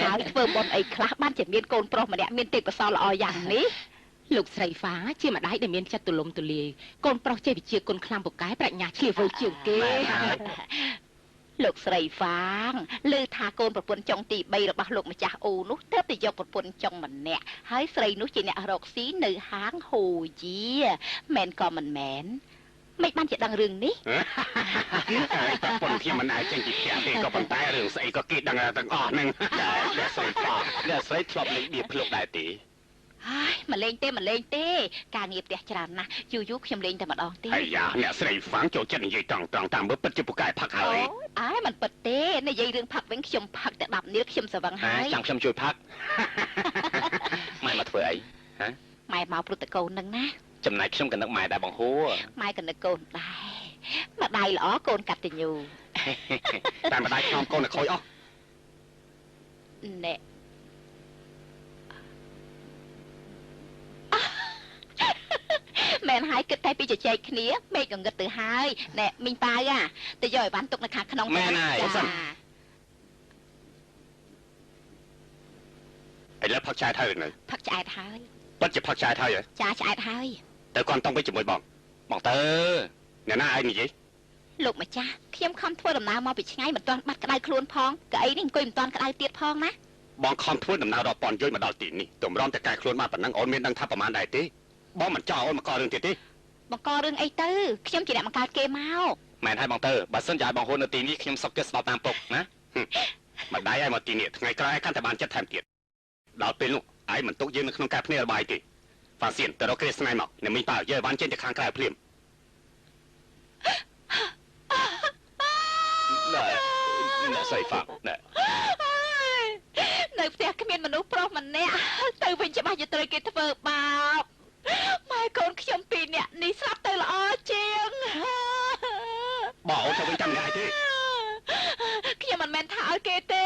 ហើយធ្វើបុណ្យអីខ្លះបានជាមានកូនប្រុសម្នាក់មានទេពកោសល្យល្អយ៉ាងនេះលោកស្រីហ្វាជាម្ដាយដែលមានចិត្តទូលំទូលាយកូនប្រុសចេះវិជាគុណខ្លាំងពូកែប្រាជ្ញាឆ្លៀវវៃជាងគេលោកស្រីហ្វាងឮថាកូនប្រពន្ធចុងទី3របស់លោកម្ចាស់អូនោះទើបតែយកប្រពន្ធចុងម្នាក់ហើយស្រីនោះជាអ្នករកស៊ីនៅហាងហូជាមែនក៏មិនមែនមិនបានជាដឹងរឿងនេះប្រពន្ធខ្ញុំមិនអាចចេញពីផ្ទះទេក៏ប៉ុន្តែរឿងស្អីក៏គេដឹងទាំងអស់ហ្នឹងអ្នកស្រីហ្វាអ្នកស្រីធ្លាប់លេងបៀភ្លុកដែរទេហើយមកលេងទេការងារផ្ទះច្រើនណាស់យូរខ្ញុំលេងតែម្ដងទេអាយ៉ាអ្នកស្រីហ្វាងចូលចិត្តនិយាយត្រង់តាមមើលពិតជាពូកែផឹកហើយអើមិនពិតទេនិយាយរឿងផឹកវិញខ្ញុំផឹកតែ10នាលខ្ញុំស្រវឹងហើយចាំខ្ញុំជួយផឹកម៉ែមកធ្វើអីហ៎ម៉ែមកព្រឹត្តកូននឹងណាចំណែកខ្ញុំក៏នឹកម៉ែដែរបងហួរម៉ែក៏នឹកកូនដែរម្ដាយល្អកូនកតញ្ញូតែម្ដាយខ្ញុំកូនឲ្យខូចអស់ណែមែនហើយគិតតែពីជជែកគ្នាមេឃក៏ងឹតទៅហើយណែមីងប៉ៅទៅយកឲ្យបានទុកនៅខាងក្នុងមែនហើយឥឡូវផឹកឆ្អែតហើយនៅផឹកឆ្អែតហើយពិតជាផឹកឆ្អែតហើយចាឆ្អែតហើយទៅគាត់ต้องទៅជាមួយបងទៅអ្នកណាឯងនិយាយលោកម្ចាស់ខ្ញុំខំធ្វើដំណើរមកពីឆ្ងាយមិនទាន់បាត់ក្តៅខ្លួនផងកៅអីនេះអង្គុយមិនទាន់ក្តៅទៀតផងណាបងខំធ្វើដំណើររាប់ពាន់យយមកដល់ទីនេះទម្រាំតែកែខ្លួនមកប៉ុណ្ណឹងអូនមានដឹងថាប្រមាណដែរទេបងមិនចោលអូនមកករឿងទៀតទេបង្ករឿងអីទៅខ្ញុំជាអ្នកបង្កើតគេមកមែនហើយបងទៅបើសិនជាឲ្យបងហ៊ុននៅទីនេះខ្ញុំសុកចិត្តស្ដាប់តាមពុកណាម្ដាយឲ្យមកទីនេះថ្ងៃក្រោយកាន់តែបានចិត្តថែមទៀតដល់ពេលនោះឯងមិនទុកយើងនៅក្នុងការភ្នាល់បាយទេហ្វាសៀនទៅរកគ្រាស្នៃមកអ្នកមីងប៉ៅយកឲ្យបានចេញទៅខាងក្រៅភ្លាមអ្នកស្រីហ្វាក់នៅផ្ទះគ្មានមនុស្សប្រុសម្នាក់ទៅវិញច្បាស់ជាត្រូវគេធ្វើបាបម៉ែកូនខ្ញុំពីរនាក់នេះស្រាប់ទៅល្អជាងបងអូនទៅវិញចាំម្នាក់ទេខ្ញុំមិនមែនថាឲ្យគេទេ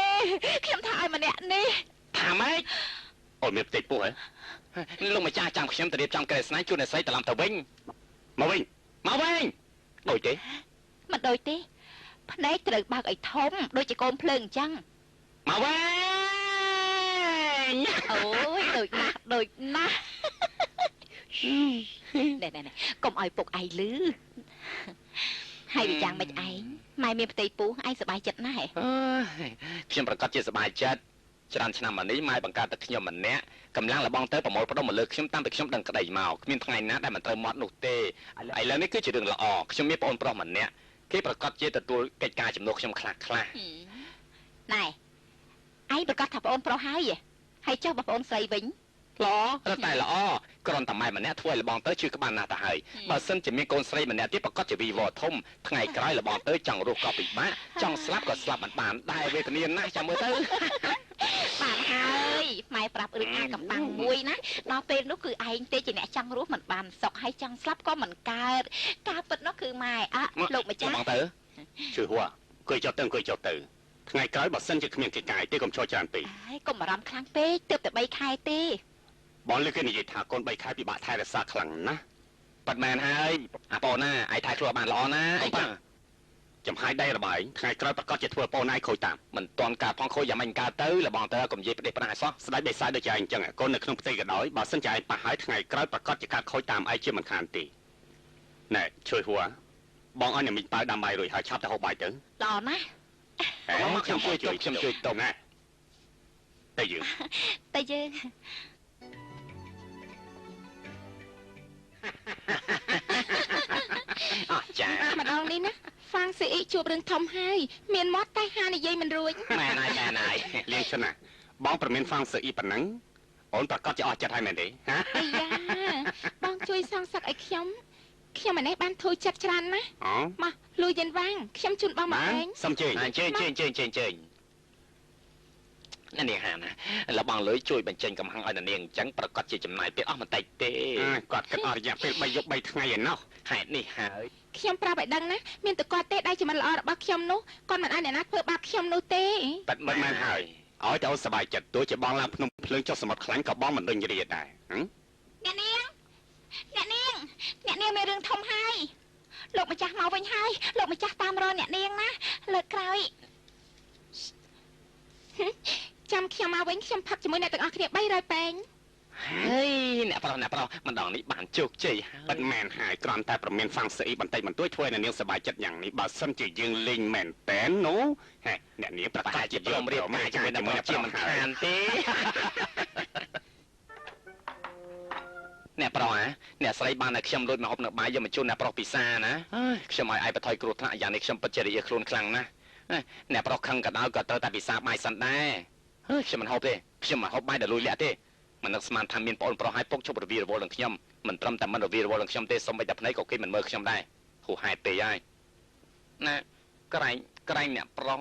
ខ្ញុំថាឲ្យម្នាក់នេះថាម៉េចអូនមានផ្ទៃពោះហ៎លោកម្ចាស់ចាំខ្ញុំទៅរៀបចំក្រែស្នៃជួនអ្នកស្រីត្រឡំទៅវិញមកវិញដូចទេមិនដូចទេភ្នែកត្រូវបើកឲ្យធំដូចជាកូនភ្លើងអញ្ចឹងមកវិញអូយដូចណាស់ណែកុំឲ្យពុកឯងលឺហើយវាយ៉ាងមិនឯងម៉ែមានផ្ទៃពោះឯងសប្បាយចិត្តណាស់ខ្ញុំប្រកាសជាសប្បាយចិត្តច្រើនឆ្នាំមកនេះម៉ែបង្កើតតែខ្ញុំម្នាក់កម្លាំងលបងទៅប្រមូលផ្ដុំមកលើខ្ញុំតាំងពីខ្ញុំដឹងក្តីមកគ្មានថ្ងៃណាដែលមិនត្រូវមាត់នោះទេឥឡូវនេះគឺជារឿងល្អខ្ញុំមានប្អូនប្រុសម្នាក់គេប្រកាសជាទទួលកិច្ចការជំនួសខ្ញុំខ្លះណែឯងប្រកាសថាប្អូនប្រុសហើយចុះបងប្អូនស្រីវិញល្អរត់តែល្អគ្រាន់តែម៉ែម្នាក់ធ្វើឲ្យលបងទៅជឿក្បានណាស់ទៅហើយបើសិនជាមានកូនស្រីម្នាក់ទៀតប្រកាសជាវីវធំថ្ងៃក្រោយលបងទៅចង់រស់ក៏ពិបាកចង់ស្លាប់ក៏ស្លាប់មិនបានដែរវេទនាណាស់ចាំមើលទៅបានហើយម៉ែប្រាប់រឿងអាកំបាំងមួយណាដល់ពេលនោះគឺឯងទេជាអ្នកចង់រស់មិនបានសុខហើយចង់ស្លាប់ក៏មិនកើតការពិតនោះគឺម៉ែលោកម្ចាស់បងទៅជួយហួរអង្គុយចុះទៅថ្ងៃក្រោយបើសិនជាគ្មានកិច្ចការទេកុំឈរច្រើនពេកហើយកុំបារម្ភខ្លាំងពេកទើបតែ3ខែទេបងលើគេនិយាយថាកូន3ខែពិបាកថែរក្សាខ្លាំងណាស់ប៉ាត់មែនហើយអាប៉ូណាឯងថែខ្លួនបានល្អណាអីបាទចំហាយដៃរបាយថ្ងៃក្រោយប្រកាសជាធ្វើប៉ូណាឯងខូចតាមមិនតាន់ការផងខូចយ៉ាងម៉េចកើតទៅលបងទៅកុំនិយាយផ្ដេសផ្ដាស់ឲ្យសោះស្ដាច់ដេកសាយដូចជាឯងអញ្ចឹងកូននៅក្នុងផ្ទៃក៏ដោយបើសិនជាឯងប៉ះហើយថ្ងៃក្រោយប្រកាសជាការខូចតាមឯងជាមិនខានទេណែជួយហួរបងឲ្យអ្នកមីងប៉ៅដាំបាយរួចហើយឆាប់ទៅហូបបាយទៅល្អណាស់ខ្ញុំជួយតុងណាទៅយើងអស់ចាម្ដងនេះណាហ្វាងស៊ីអ៊ីជួបរឿងធំហើយមានមាត់តែហានិយាយមិនរួចមែនហើយលៀងឈុនណាបងប្រមានហ្វាងស៊ីអ៊ីប៉ុណ្ណឹងអូនប្រកាសជាអស់ចិត្តហើយមែនទេអាយ៉ាបងជួយសងសឹកឲ្យខ្ញុំម្នេះបានធូរចិត្តច្រើនណាស់មកលួយយិនវាងខ្ញុំជូនបងមកឯងសុំជើញនាងហាណាលបងលុយជួយបញ្ចេញកំហឹងឲ្យនាងអញ្ចឹងប្រកាសជាចំណាយពេលអស់បន្តិចទេគាត់គិតអស់រយៈពេល3យប់3ថ្ងៃឯណោះហេតុនេះហើយខ្ញុំប្រាប់ឲ្យដឹងណាមានតែគាត់ទេដែលជាមិនល្អរបស់ខ្ញុំនោះគាត់មិនឲ្យអ្នកណាធ្វើបាបខ្ញុំនោះទេប៉ិតមិនមែនហើយឲ្យតែអូនសប្បាយចិត្តទោះជាបងឡើងភ្នំភ្លើងចុះសមុទ្រខ្លាញ់ក៏បងមិនដឹងរីដែរអ្នកនាងមានរឿងធំហើយលោកម្ចាស់មកវិញហើយលោកម្ចាស់តាមរកអ្នកនាងណាលើកក្រោយ ចាំខ្ញុំមកវិញខ្ញុំផឹកជាមួយអ្នកទាំងអស់គ្នា300ពេង ហើយអ្នកប្រុសម្ដងនេះបានជោគជ័យហើយមិនមែនហើយគ្រាន់តែប្រមានហ្វាំងស្អីបន្តិចបន្តួចធ្វើឲ្យនាងសប្បាយចិត្តយ៉ាងនេះបើសិនជាយើងលេងមែនតែននោះហេអ្នកនាងប្រកាសជាព្រមរៀបការជាមួយអ្នកជាមិនខានទេអ្នកប្រុសអ្នកស្រីបានឲ្យខ្ញុំលួចមកហូបនៅបាយយកមកជូនអ្នកប្រុសពិសាណាខ្ញុំឲ្យបថុយគ្រោះថ្នាក់យ៉ាងនេះខ្ញុំពិតជារីកខ្លួនខ្លាំងណាស់អ្នកប្រុសខឹងក៏ដោយក៏ត្រូវតែពិសាបាយសិនដែរខ្ញុំមិនហូបទេខ្ញុំមិនហូបបាយដែលលួចលាក់ទេមិននឹកស្មានថាមានប្អូនប្រុសឲ្យពុកជប់រវីរវល់នឹងខ្ញុំមិនត្រឹមតែមិនរវីរវល់នឹងខ្ញុំទេសូម្បីតែភ្នែកក៏គេមិនមើលខ្ញុំដែរហួសហេតុពេកហើយណាក្រែងអ្នកប្រុ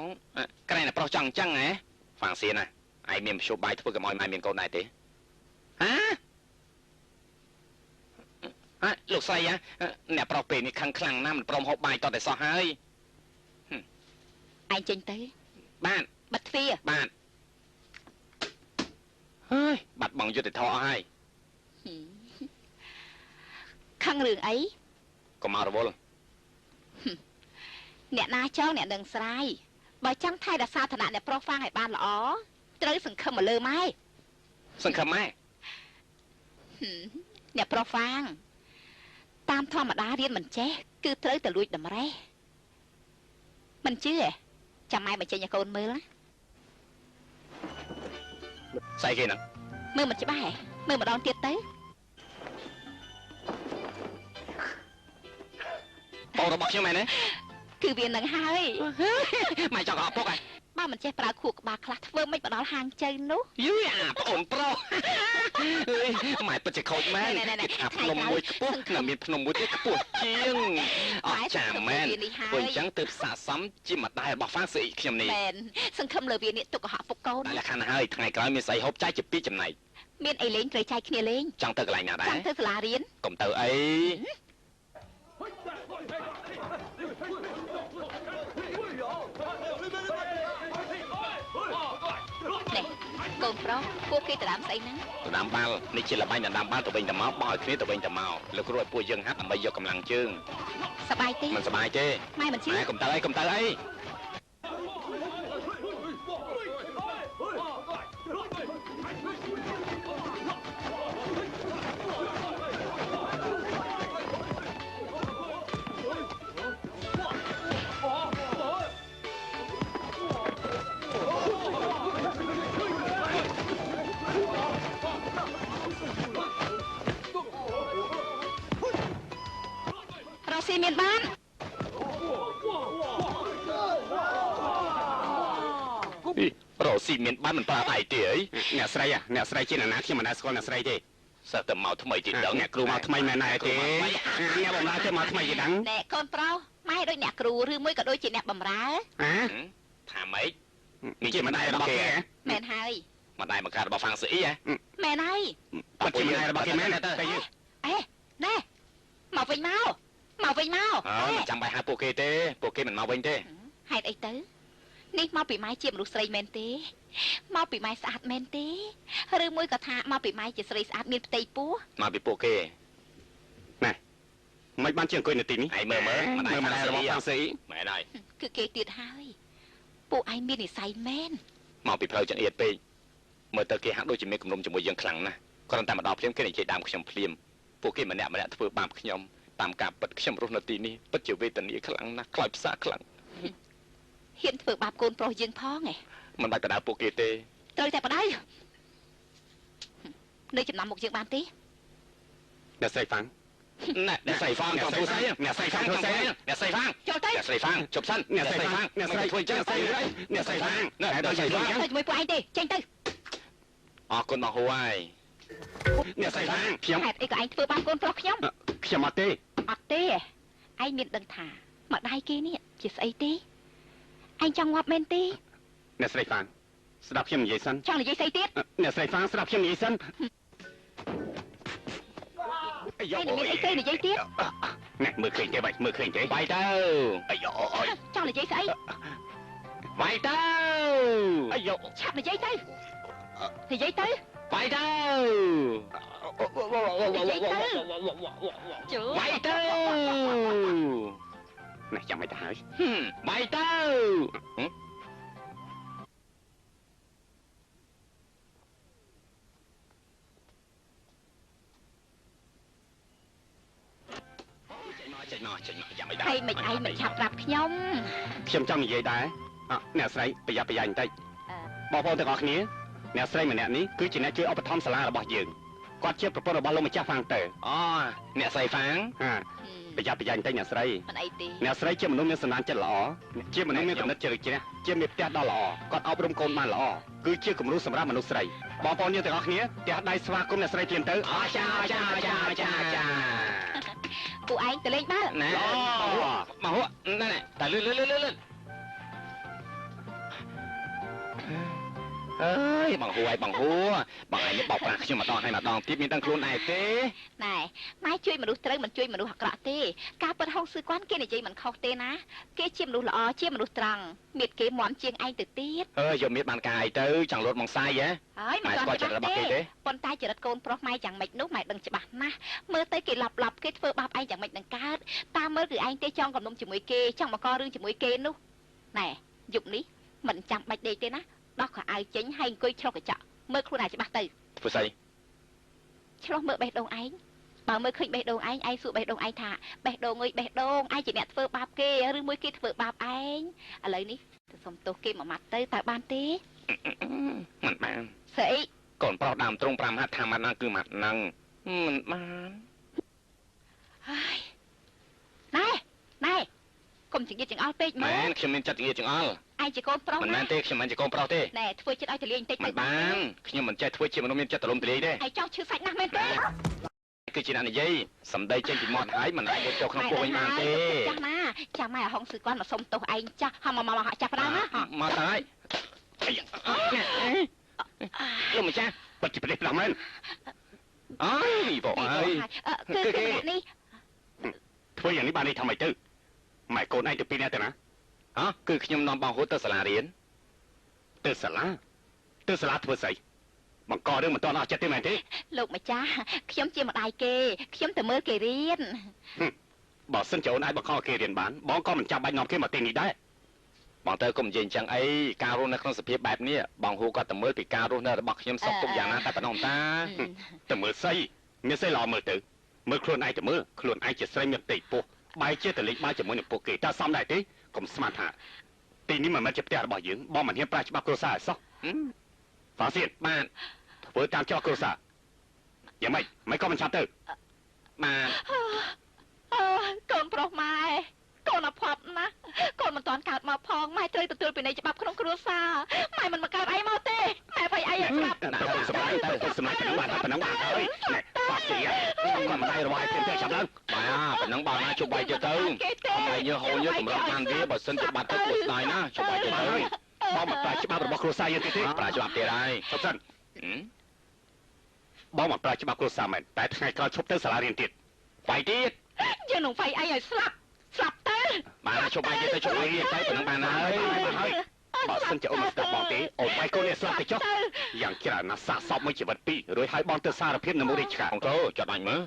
សចង់អញ្ចឹងហ៎ហ្វាំងសៀនណាឯងមានមធ្យោបាយធ្វើកុំឲ្យម៉ែមានកូនដែរទេលោកស្រីអ្នកប្រុសពេលនេះខឹងខ្លាំងណាស់មិនព្រមហូបបាយតតែសោះហើយឯងចេញទៅបាទបិទទ្វារបាទហើយបាត់បង់យុទ្ធធម៌អស់ហើយខឹងរឿងអីកុំមករវល់អ្នកណាចង់អ្នកនឹងស្រាយបើចង់ថែរក្សាឋានៈអ្នកប្រុសហ្វាំងឲ្យបានល្អត្រូវសង្ឃឹមមកលើម៉ែសង្ឃឹមម៉ែអ្នកប្រុសហ្វាំងតាមធម្មតារៀនមិនចេះគឺត្រូវតែលួចតម្រេះមិនជឿចាំម៉ែមកចេញឲ្យកូនមើលណាស្អីគេហ្នឹងមើលមិនច្បាស់មើលម្ដងទៀតទៅបងរបស់ខ្ញុំមែនទេគឺវានឹងហើយម៉ែចង់អពុកហ៎បើមិនចេះប្រើខួរក្បាលខ្លះធ្វើមិនបដល់ហាងជើនោះយូអាប្អូនប្រុសម៉ែពិតជាខូចមែនគេថាភ្នំមួយខ្ពស់និងមានភ្នំមួយទៀតខ្ពស់ជាងអត់ចាមែនព្រោះអញ្ចឹងទើបស័ក្តិសមជាម្ដាយរបស់ហ្វាស្អីខ្ញុំនេះមែនសង្ឃឹមលើវានេះទុកកុហកពុកកូនតែលក្ខណៈហើយថ្ងៃក្រោយមានស្អីហូបចែកជាពីរចំណែកមានអីលេងត្រូវចែកគ្នាលេងចង់ទៅកន្លែងណាដែរចង់ទៅសាលារៀនកុំទៅអីកូនប្រុសពួកគេទៅដាំស្អីហ្នឹងទៅដាំបាល់នេះជាល្បែងដណ្ដើមបាល់ទៅវិញទៅមកបោះឲ្យគ្នាទៅវិញទៅមកលើគ្រួឲ្យពួកយើងហាត់ដើម្បីយកកម្លាំងជើងសបាយទេមិនសបាយទេម៉ែមិនជឿម៉ែកុំទៅអីកុំទៅអីស៊ីមានបានរកស៊ីមានបានមិនប្រើដៃទេអីអ្នកស្រីជាអ្នកណាខ្ញុំមិនដែលស្គាល់អ្នកស្រីទេសើតែមកថ្មីទៀតដឹងអ្នកគ្រូមកថ្មីមែនដែរទេអ្នកបំរើទៅមកថ្មីទៀតដឹងអ្នកកូនប្រុសម៉ែដូចអ្នកគ្រូឬមួយក៏ដូចជាអ្នកបំរើថាម៉េចនេះជាម្ដាយរបស់គេមែនហើយម្ដាយមកកើតរបស់ហ្វាំងស្អីហ៎មែនហើយបាត់ជាម្ដាយរបស់គេមែនទៅអេណែមកវិញមកមិនចាំបាច់ហៅពួកគេទេពួកគេមិនមកវិញទេហេតុអីទៅនេះមកពីម៉ែជាមនុស្សស្រីមែនទេមកពីម៉ែស្អាតមែនទេឬមួយក៏ថាមកពីម៉ែជាស្រីស្អាតមានផ្ទៃពោះមកពីពួកគេណែមិនបានជាអង្គុយនៅទីនេះឯងមើលម្ដាយរបស់ហ្វាំងស្អីមែនហើយគឺគេទៀតហើយពួកឯងមាននិស័យមែនមកពីផ្លូវចង្អៀតពេកមើលទៅគេហាក់ដូចជាមានគំនុំជាមួយយើងខ្លាំងណាស់គ្រាន់តែមកដល់ភ្លាមគេនិយាយដើមខ្ញុំភ្លាមពួកគេម្នាក់ធ្វើបាបខ្ញុំតាមការពិតខ្ញុំរស់នៅទីនេះពិតជាវេទនាខ្លាំងណាស់ខ្លោចផ្សាខ្លាំងហ៊ានធ្វើបាបកូនប្រុសយើងផងហ៎មិនបាច់បដៅពួកគេទេត្រូវតែបដៅនៅចំណាំមុខយើងបានទេអ្នកស្រីហ្វាំងអ្នកស្រីហ្វាំងកំពុងស្អីអ្នកស្រីហ្វាំងធ្វើស្អីអ្នកស្រីហ្វាំងចូលទៅអ្នកស្រីហ្វាំងជប់សិនអ្នកស្រីហ្វាំងអ្នកស្រីធ្វើចឹងអ្នកស្រីហ្វាំងអ្នកស្រីហ្វាំងទៅជាមួយពួកឯងទេចេញទៅអរគុណបងហួរហើយអ្នកស្រីហ្វាំងខ្ញុំហេតុអីក៏ឯងធ្វើបាបកូនប្រុសខ្ញុំអត់ទេឯងមានដឹងថាម្ដាយគេនេះជាស្អីទេឯងចង់ងាប់មែនទេអ្នកស្រីហ្វាំងស្ដាប់ខ្ញុំនិយាយសិនចង់និយាយស្អីទៀតអ្នកស្រីហ្វាំងស្ដាប់ខ្ញុំនិយាយសិនឯងមានអីគេនិយាយទៀតណែមើលឃើញទេមើលឃើញទេបាយទៅអាយ៉ូអើយចង់និយាយស្អីបាយទៅអាយ៉ូឆាប់និយាយទៅបាយទៅបាយទៅណែចាំមិនទៅហើយបាយទៅ ចេញមកយ៉ាងមិនដែរ ហើយមិនឯងមិនឆាប់ប្រាប់ខ្ញុំ ខ្ញុំចង់និយាយដែរអ្នកស្រីប្រយ័ត្នប្រយែងបន្តិចបងប្អូនទាំងអស់គ្នាអ្នកស្រីម្នាក់នេះគឺជាអ្នកជួយឧបត្ថម្ភសាលារបស់យើងគាត់ជាប្រពន្ធរបស់លោកម្ចាស់ហ្វាងទៅអូអ្នកស្រីហ្វាងប្រយ័ត្នប្រយែងបន្តិចអ្នកស្រី មិនអីទេ អ្នកស្រីជាមនុស្សមានសន្តានចិត្តល្អជាមនុស្សមានគំនិតជ្រៅជ្រះជាមេផ្ទះដ៏ល្អគាត់អប់រំកូនបានល្អគឺជាគំរូសម្រាប់មនុស្សស្រីបងប្អូនយើងទាំងអស់គ្នាផ្ទះដៃស្វាគមន៍អ្នកស្រីព្រាមទៅអចាចាពួកឯងទៅលេងបាល់ ណែមកហួរណែតែលឿនអើយបងហួរបងឯងបោកប្រាស់ខ្ញុំម្ដងហើយម្ដងទៀតមានដឹងខ្លួនឯងទេណែម៉ែជួយមនុស្សត្រូវមិនជួយមនុស្សអាក្រក់ទេការពិតហុងស៊ឺគាត់គេនិយាយមិនខុសទេណាគេជាមនុស្សល្អជាមនុស្សត្រង់មៀតគេមន់ជាងឯងទៅទៀតយកមៀតបានកាយទៅចង់លួតមកសាយហ៎ហើយមិនគាត់ចិត្តរបស់គេទេប៉ុន្តែចរិតកូនប្រុសម៉ែយ៉ាងម៉េចនោះម៉ែដឹងច្បាស់ណាស់មើលទៅគេឡាប់គេធ្វើបាបឯងយ៉ាងម៉េចនឹងកើតតាមមើលគឺឯងទេចង់កំនុំជាមួយគេចង់មកករឿងជាមួយគេនោះណែយប់នេះមិនចាំបាច់ដេកទេណាដោះខោអាវចេញហើយអង្គុយឆ្លុះកញ្ចក់មើលខ្លួនឯងច្បាស់ទៅធ្វើស្អីឆ្លុះមើលបេះដូងឯងបើមើលឃើញបេះដូងឯងសួរបេះដូងឯងថាបេះដូងអើយបេះដូងឯងជាអ្នកធ្វើបាបគេឬមួយគេធ្វើបាបឯងឥឡូវនេះទៅសុំទោសគេមួយម៉ាត់ទៅតើបានទេមិនបានស្អីកូនប្រុសដើមត្រង់5ហត្ថថាម៉ាត់ហ្នឹងគឺម៉ាត់ហ្នឹងមិនបានហើយណែកុំចង្អៀតចង្អល់ពេកមើលមែនខ្ញុំមានចិត្តចង្អៀតចង្អល់ឯងជាកូនប្រុសមិនមែនទេខ្ញុំមិនជាកូនប្រុសទេណែធ្វើចិត្តឲ្យទលាយបន្តិចទៅបានខ្ញុំមិនចេះធ្វើជាមនុស្សមានចិត្តទលំទលាយទេឯងចង់ឈឺសាច់ណាស់មែនទេគឺជាអ្នកនិយាយសម្ដីចេញពីមាត់ហើយមិនអាចចូលក្នុងពោះវិញបានទេចាស់ណាចាំម៉ែហុងស៊ឺគាត់មកសុំទោសឯងចាស់ហមមកចាប់ផ្ដើមណាមកហើយលោកម្ចាស់ពិតជាប្រទេសផ្លាស់មែនអើយបងអើយគឺនេះធ្វើយ៉ាងនេះបាននេះធ្វើម៉េចទៅម៉ែកូនឯងទៅពីអ្នកទៅណាគឺខ្ញុំនាំបងហួតទៅសាលារៀនទៅសាលាធ្វើស្អីបង្ករឿងមិនតន់អស់ចិត្តទេមែនទេលោកម្ចាស់ខ្ញុំជាម្ដាយគេខ្ញុំទៅមើលគេរៀនបើសិនជាអូនអាចបង្កគេរៀនបានបងក៏មិនចាំបាច់នាំគេមកទីនេះដែរបងទៅកុំនិយាយអញ្ចឹងអីការរស់នៅក្នុងសភាពបែបនេះបងហួក៏ទៅមើលពីការរស់នៅរបស់ខ្ញុំសុខទុក្ខយ៉ាងណាតែប៉ុណ្ណោះតាទៅមើលស្អីមានស្អីល្អមើលទៅមើលខ្លួនឯងទៅមើលខ្លួនឯងជាស្រីមានផ្ទៃពោះបែរជាទៅលេងបាយជាមួយនឹងពួកគេតើសមដែរទេកុំស្មានថាទីនេះមិនមែនជាផ្ទះរបស់យើងបងមិនហ៊ានប្រាច្បាប់គ្រួសារឲ្យសោះហ្វាសៀនបានធ្វើតាមច្បាប់គ្រួសារយ៉ាងម៉េចមិនក៏មិនឆាប់ទៅបានកូនប្រុសម៉ែកូនអភ័ព្វណាស់កូនមិនតាន់កើតមកផងម៉ែត្រូវទទួលពីនៃច្បាប់ក្នុងគ្រួសារម៉ែមិនមកកើតអីមកទេម៉ែភ័យអីឲ្យស្លាប់ទៅសម្រាប់ទៅសម្រាប់ប៉ុណ្ណឹងបានហើយណែហ្វាសៀនគាត់មិនដៃរវាយទេចាំឡើងបាទប៉ុណ្ណឹងបើណាជប់បាយទៅទៅហើយញើហូរញើសម្រាប់បានវាបើសិនជាបាត់ទៅគួរស្ដាយណាជប់បាយទៅទៅបងមកប្រាច្បាប់របស់គ្រួសារយើងទេប្រាច្បាប់ទៀតហើយសុំសិនបងមកប្រាច្បាប់គ្រួសារមែនតែថ្ងៃក្រោយឈប់ទៅសាលារៀនទៀតបាយទៀតយើងនឹងវាយអីឲ្យស្លាប់ទៅបានជប់បាយទៀតទៅជប់បាយទៀតទៅប៉ុណ្ណឹងបានហើយបើសិនជាអូនមកស្ដាប់បងទេអូនវាយកូននេះស្លាប់ទៅចុះយ៉ាងច្រើនណាស់សាកសពមួយជីវិតពីររួចឲ្យបងទៅសារភាពនៅមុខរាជការអង្គចាត់អញមើល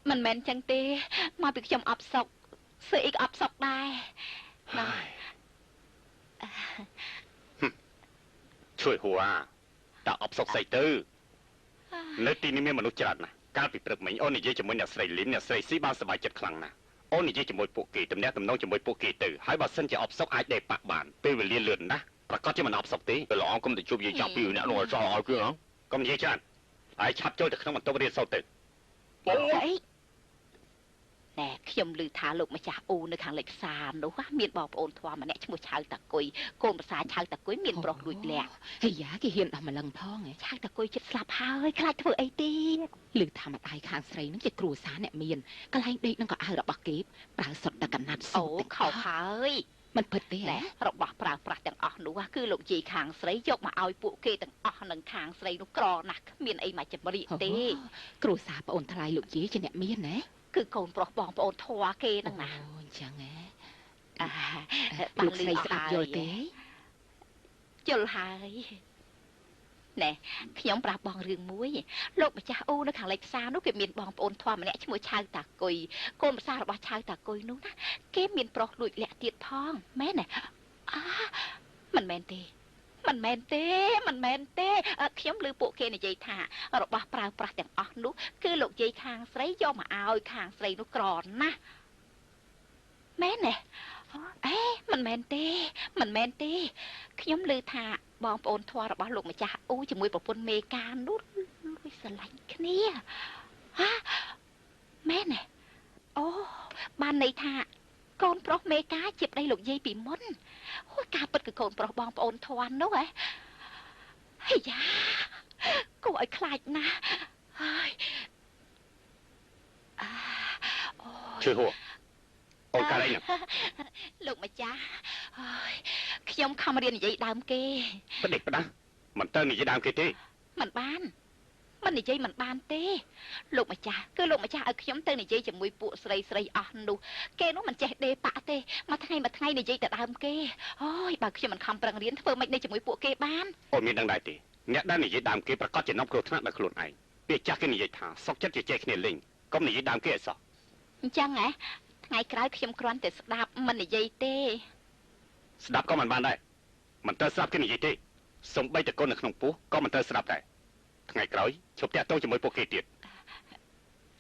មិនមែនចឹងទេមកពីខ្ញុំអបសុកស្អីក៏អបសុកដែរជួយហួរតើអបសុកស្អីទៅនៅទីនេះមានមនុស្សច្រើនណាស់កាលពីព្រឹកមិញអូននិយាយជាមួយអ្នកស្រីលីនអ្នកស្រីស៊ីបានសប្បាយចិត្តខ្លាំងណាស់អូននិយាយជាមួយពួកគេទំនាក់ទំនងជាមួយពួកគេទៅហើយបើសិនជាអបសុកអាចដេកប៉ាក់បានពេលវេលាលឿនណាស់ប្រកាសជាមិនអបសុកទេល្អអង្គុំទៅជួបយាយចាប់ពីអ្នកនោះឲ្យសោះឲ្យគឺកុំនិយាយច្រើនហើយឆាប់ចូលទៅក្នុងបន្ទប់រៀនសូត្រទៅអូអីណែខ្ញុំឮថាលោកម្ចាស់អូនៅខាងលិចផ្សារនោះមានបងប្អូនធំម្នាក់ឈ្មោះឆៅតាគុយកូនប្រសាឆៅតាគុយមានប្រុសលួចលាក់ហើយយ៉ាគេហ៊ានដោះម្លឹងផងឆៅតាគុយចិត្តស្លាប់ហើយខ្លាចធ្វើអីទៀតឮថាម្ដាយខាងស្រីនឹងជាគ្រួសារអ្នកមានកន្លែងដេកនឹងក៏អើរបស់គេប្រើសុទ្ធតែកណាត់អូខុសហើយមិនពិតទេរបស់ប្រើប្រាស់ទាំងអស់នោះគឺលោកយាយខាងស្រីយកមកឲ្យពួកគេទាំងអស់នឹងខាងស្រីនោះក្រណាស់គ្មានអីមកចម្រៀកទេគ្រួសារប្អូនថ្លៃលោកយាយជាអ្នកមានណាគឺកូនប្រុសបងប្អូនធွာគេហ្នឹងណាអូអញ្ចឹងហ៎លោកស្រីស្ដាប់យល់ទេយល់ហើយណែខ្ញុំប្រាប់បងរឿងមួយលោកម្ចាស់អូនៅខាងលិចផ្សារនោះគេមានបងប្អូនធွာម្នាក់ឈ្មោះឆៅតាគុយកូនប្រសារបស់ឆៅតាគុយនោះណាគេមានប្រុសលួចលាក់ទៀតផងមែនទេមិនមែនទេខ្ញុំឮពួកគេនិយាយថារបស់ប្រើប្រាស់ទាំងអស់នោះគឺលោកយាយខាងស្រីយកមកឲ្យខាងស្រីនោះក្រណាស់ មែនទេអេមិនមែនទេមិនមែនទេខ្ញុំឮថាបងប្អូនធွာរបស់លោកម្ចាស់អ៊ូជាមួយប្រពន្ធមេកានោះលួចស្រឡាញ់គ្នាហ៎មែនទេអូបានន័យថាកូនប្រុសមេកាជាប្តីលោកយាយពីមុនអូការពិតគឺកូនប្រុសបងប្អូនធွာនោះហ៎ហីយ៉ាគួរឲ្យខ្លាចណាស់ហើយឈឺហួរអូនកើតអីណាលោកម្ចាស់ហើយខ្ញុំខំរៀននិយាយដើមគេផ្ដេកផ្ដាស់មិនទៅនិយាយដើមគេទេមិនបានមិននិយាយមិនបានទេលោកម្ចាស់គឺលោកម្ចាស់ឲ្យខ្ញុំទៅនិយាយជាមួយពួកស្រីអស់នោះគេនោះមិនចេះដេប៉ាទេមួយថ្ងៃនិយាយតែដើមគេអូយបើខ្ញុំមិនខំប្រឹងរៀនធ្វើម៉េចនៅជាមួយពួកគេបានអូនមានដឹងដែរទេអ្នកដែលនិយាយដើមគេប្រកាសជានាំគ្រោះថ្នាក់ដល់ខ្លួនឯងពេលចាស់គេនិយាយថាសុកចិត្តជាចេះគ្នាលេងកុំនិយាយដើមគេអីសោះអញ្ចឹងហ៎ថ្ងៃក្រោយខ្ញុំគ្រាន់តែស្ដាប់មិននិយាយទេស្ដាប់ក៏មិនបានដែរមិនត្រូវស្ដាប់គេនិយាយទេសំបីតកូននៅក្នុងពោះក៏មិនត្រូវស្ដាប់ដែរថ្ងៃក្រោយឈប់តាក់ទងជាមួយពួកគេទៀត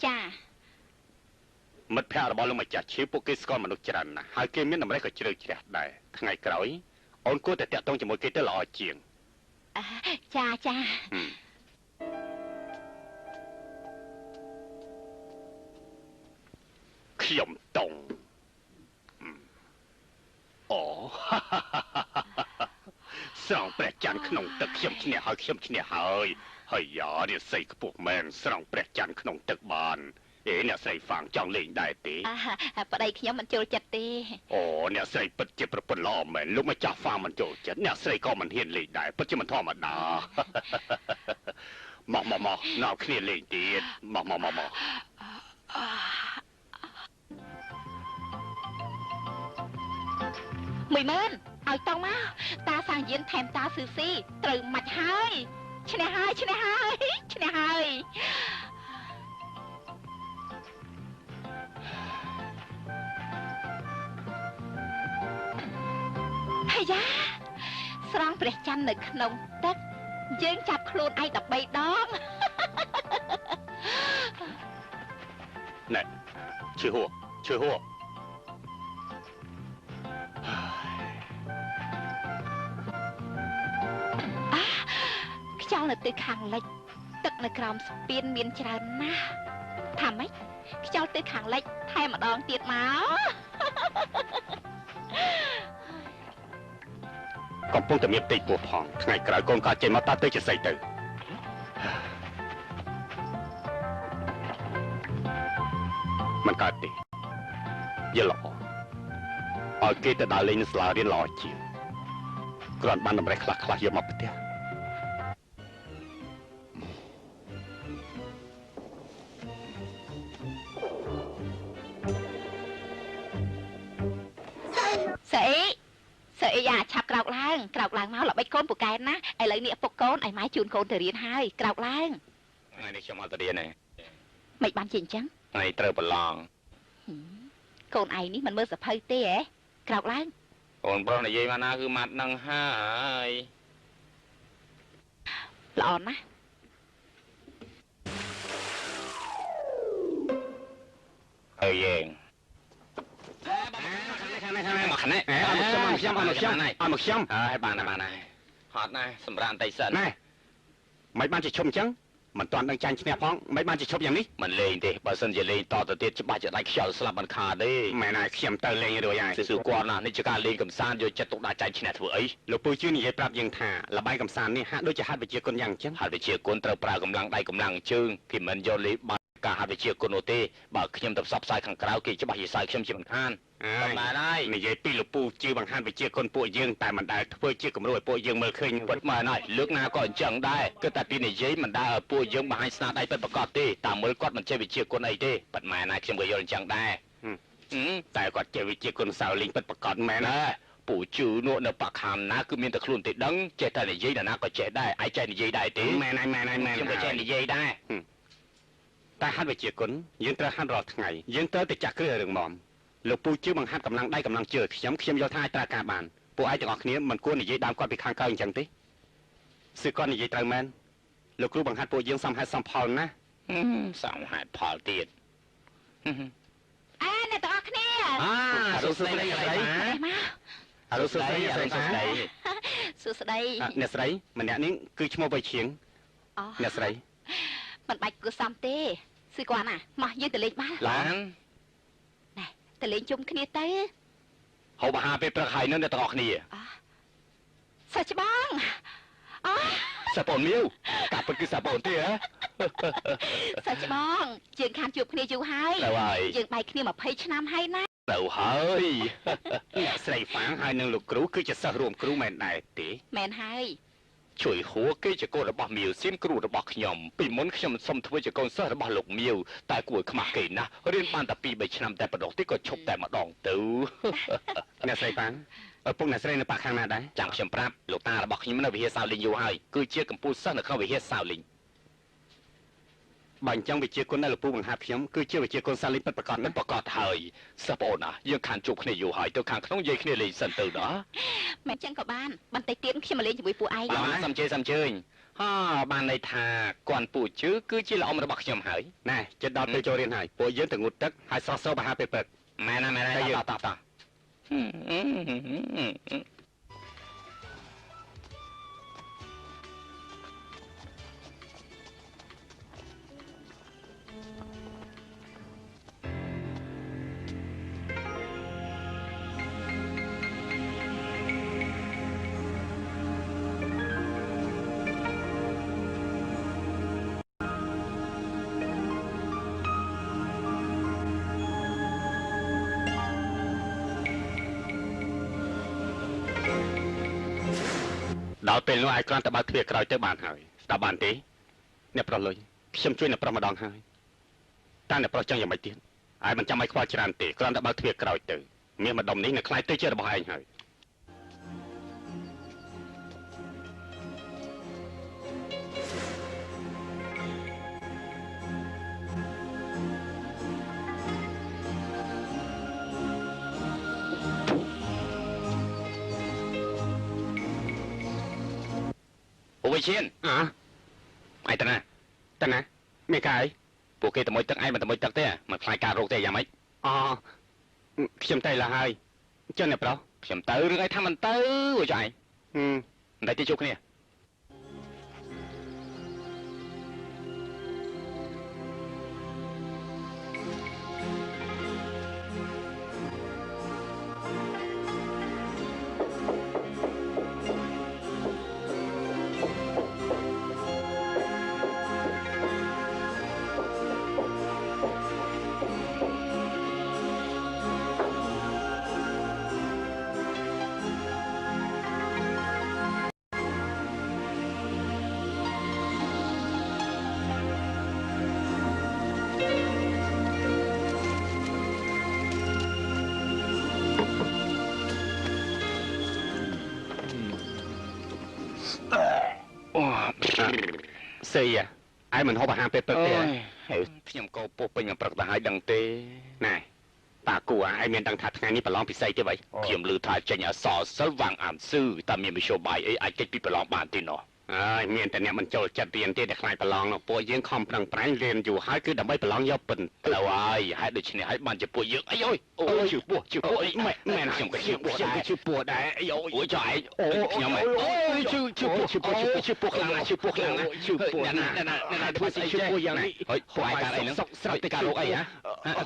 ចាមិត្តភក្តិរបស់លោកម្ចាស់ឈីពួកគេស្គាល់មនុស្សច្រើនណាស់ហើយគេមានតម្រេះក៏ជ្រៅជ្រះដែរថ្ងៃក្រោយអូនគួរតែតាក់ទងជាមួយគេទៅល្អជាងចាខ្ញុំតងអូស្រង់ព្រះច័ន្ទក្នុងទឹកខ្ញុំឈ្នះហើយខ្ញុំឈ្នះហើយយ៉ានេះស្អីខ្ពស់មែនស្រង់ព្រះច័ន្ទក្នុងទឹកបានអ្នកស្រីហ្វាងចង់លេងដែរទេប្តីខ្ញុំមិនចូលចិត្តទេអូអ្នកស្រីពិតជាប្រពន្ធល្អមែនលោកម្ចាស់ហ្វាងមិនចូលចិត្តអ្នកស្រីក៏មិនហ៊ានលេងដែរពិតជាមិនធម្មតាមកនាំគ្នាលេងទៀតមក10000ឲ្យតង់មកតាសាងយានថែមតាស៊ឺស៊ីត្រូវមាច់ហើយឈ្នះហើយហើយយ៉ាស្រង់ព្រះច័ន្ទនៅក្នុងទឹកយើងចាប់ខ្លួនឯង13ដងណែឈឺហួរខ្យល់នៅទិសខាងលិចទឹកនៅក្រោមស្ពានមានច្រើនណាស់ថាម៉េចខ្យល់ទិសខាងលិចថែមម្ដងទៀតមកកំពុងតែមានផ្ទៃពោះផងថ្ងៃក្រោយកូនក៏ចេញមកតាទៅជាស្អីទៅមិនកើតទេយល់ល្អឲ្យគេទៅដើរលេងនៅសាលារៀនល្អជាងគ្រាន់បានតម្រេះខ្លះយកមកផ្ទះស្អីឆាប់ក្រោកឡើងមកល្បិចកូនពូកែនណាឥឡូវនេះពុកកូនឲ្យម៉ែជូនកូនទៅរៀនហើយក្រោកឡើងថ្ងៃនេះខ្ញុំអត់ទៅរៀនទេមិនបានជាអញ្ចឹងថ្ងៃត្រូវប្រឡងកូនឯងនេះមិនមើលសភៅទេហ៎ក្រោកឡើងអូនប្រុសនិយាយមកណាគឺម៉ាត់នឹងហើយល្អណាស់ហើយយើងមកខាងនេះអត់មកខ្ញុំហើយបានហើយហត់ណាស់សម្រាប់តែសិនណែមិនបានជាឈប់អញ្ចឹងមិនទាន់ដឹងចាញ់ឈ្នះផងមិនបានជាឈប់យ៉ាងនេះមិនលេងទេបើសិនជាលេងតទៅទៀតច្បាស់ជាដាច់ខ្យល់ស្លាប់មិនខាតទេមែនហើយខ្ញុំទៅលេងរួចហើយសួរគាត់ណានេះជាការលេងកំសាន្តយកចិត្តទុកដាក់ចាញ់ឈ្នះធ្វើអីលោកពូជឿនិយាយប្រាប់យើងថាល្បែងកំសាន្តនេះហាក់ដូចជាហាត់វិជាគុណយ៉ាងអញ្ចឹងហាត់វិជាគុណត្រូវប្រើកម្លាំងដៃកម្លាំងជើងគេមិនយកលេងការហាត់វិជាគុណនោះទេបើខ្ញុំទៅផ្សព្វផ្សាយខាងក្រៅគេច្បាស់ជាសើខ្ញុំជាមិនខានបានហើយនិយាយពីលោកពូជឿបង្ហាញវិជាគុណពួកយើងតែមិនដែលធ្វើជាគំរូឲ្យពួកយើងមើលឃើញពិតមែនហើយលើកណាក៏អញ្ចឹងដែរគឺតែពីនិយាយមិនដែលឲ្យពួកយើងបង្ហាញស្នាដៃពិតប្រាកដទេតាមមើលគាត់មិនចេះវិជាគុណអីទេពិតមែនហើយខ្ញុំក៏យល់អញ្ចឹងដែរតែគាត់ចេះវិជាគុណសៅលេងពិតប្រាកដមែនហើយពូជឿនោះនៅបកខាំណាគឺមានតែខ្លួនទេដឹងចេះតែនិយាយណាក៏ចេះដែរឯងចេះនិយាយដែរទេមែនខ្ញុំក៏ចេះនិយាយដែរតែហាត់វិជាគុណយើងត្រូវហាត់រាល់ថ្ងៃយើងត្រូវតែចាក់គ្រឿងរឿងមមលោកពូជឿបង្ហាត់កម្លាំងដៃកម្លាំងជើងខ្ញុំយល់ថាអាចត្រូវការបានពួកឯងទាំងអស់គ្នាមិនគួរនិយាយដើមគាត់ពីខាងក្រៅអញ្ចឹងទេសឺគាត់និយាយត្រូវមែនលោកគ្រូបង្ហាត់ពួកយើងសមហេតុសមផលណាសមហេតុផលទៀតអ្នកទាំងអស់គ្នា សួស្តីអ្នកស្រី មក សួស្តីអ្នកស្រី សួស្តី អ្នកស្រីម្នាក់នេះគឺឈ្មោះវៃឈៀង អូ អ្នកស្រី មិនបាច់គួរសមទេសួរគាត់ណាមកយើងទៅលេងបាន ឡាន ទៅលេងជុំគ្នាទៅ ហូបអាហារពេលព្រឹកហើយនៅអ្នកទាំងអស់គ្នា សាច់ច្បងអូ សាប៉ូនមាវកាពិតគឺសាប៉ូនទេហ៎ សាច់ច្បងយើងខានជួបគ្នាយូរហើយ ទៅហើយ យើងបែកគ្នា20ឆ្នាំហើយណា ទៅហើយអ្នកស្រីហ្វាងហើយនឹងលោកគ្រូគឺជាសិស្សរួមគ្រូមែនដែរទេ មែនហើយ ជួយហួរគេជាកូនរបស់មាវសៀនគ្រូរបស់ខ្ញុំពីមុនខ្ញុំសុំធ្វើជាកូនសិស្សរបស់លោកមាវតែគួរខ្មាស់គេណាស់រៀនបានតែ2 3ឆ្នាំតែប៉ុណ្ណោះទេក៏ឈប់តែម្ដងទៅអ្នកស្រីប៉ាងឪពុកអ្នកស្រីនៅប៉ាខាងណាដែរចាំខ្ញុំប្រាប់លោកតារបស់ខ្ញុំនៅវិហារសាវលីងយូរហើយគឺជាកម្ពុជាសិស្សនៅក្នុងវិហារសាវលីងបើអញ្ចឹងវិជាគុណដែលលោកពូបង្ហាត់ខ្ញុំគឺជាវិជាគុណសាលីពិតប្រកបមិនប្រកបហើយសិស្សប្អូនណាយើងខានជួបគ្នាយូរហើយទៅខាងក្នុងនិយាយគ្នាលេងសិនទៅណា មែនចឹងក៏បានបន្តិចទៀតខ្ញុំមកលេងជាមួយពួកឯង បាទសំជើញហាបានន័យថាគាត់ពូជឺគឺជាល្អរបស់ខ្ញុំហើយណែចិត្តដល់ពេលចូលរៀនហើយពួកយើងទៅងូតទឹកហើយស្រស់ស្រោបអាហារពេលព្រឹកមែនណាតែយើងតោះដល់ពេលនោះឯងគ្រាន់តែបើកទ្វារក្រោយទៅបានហើយស្ដាប់បានទេអ្នកប្រុសលុយខ្ញុំជួយអ្នកប្រុសម្ដងហើយតែអ្នកប្រុសចង់យ៉ាងម៉េចទៀតឯងមិនចាំឲ្យខ្វល់ច្រើនទេគ្រាន់តែបើកទ្វារក្រោយទៅមាសម្ដុំនេះនឹងខ្លាយទៅជារបស់ឯងហើយអូវិជានឯតាណាមេកាយពួកគេទៅមួយទឹកឯងមិនទៅមួយទឹកទេមិនខ្លាចការរោគទេយ៉ាងម៉េចខ្ញុំទៅឡាហើយចុះអ្នកប្រុសខ្ញុំទៅរឿងឯងថាមិនទៅអូចឯងមិនដេចទេជួបគ្នាសេយឯងមិនហូបអាហារពេលព្រឹកទេខ្ញុំក៏ពោះពេញមកព្រឹកទៅហើយដឹងទេណែតាគូឯងមានដឹងថាថ្ងៃនេះប្រឡងពិសីទេវ៉ៃខ្ញុំឮថាចេញអសរសិលវាងអានស៊ឺតែមានវិទ្យោបាយអីអាចចេញពីប្រឡងបានទេណោះហើយមានតែអ្នកមិនចូលចិត្តរៀនទេតែខ្លាចប្រឡងនោះពួកយើងខំប្រឹងប្រែងរៀនយូរហើយគឺដើម្បីប្រឡងយកពិនទៅហើយហេតុដូច្នេះហើយបានជាពួកយើងអីអូយជឿពោះអីមែនខ្ញុំក៏ជឿពោះដែរជឿពោះដែរអីអូយចុះឯងខ្ញុំអូយជឿពោះខ្លាំងណាស់ជឿពោះខ្លាំងណាស់ជឿពោះណាធ្វើស្អីជឿពោះយ៉ាងនេះហើយពួកឯងការអីហ្នឹងស្រាប់តែការរោគអីហ៎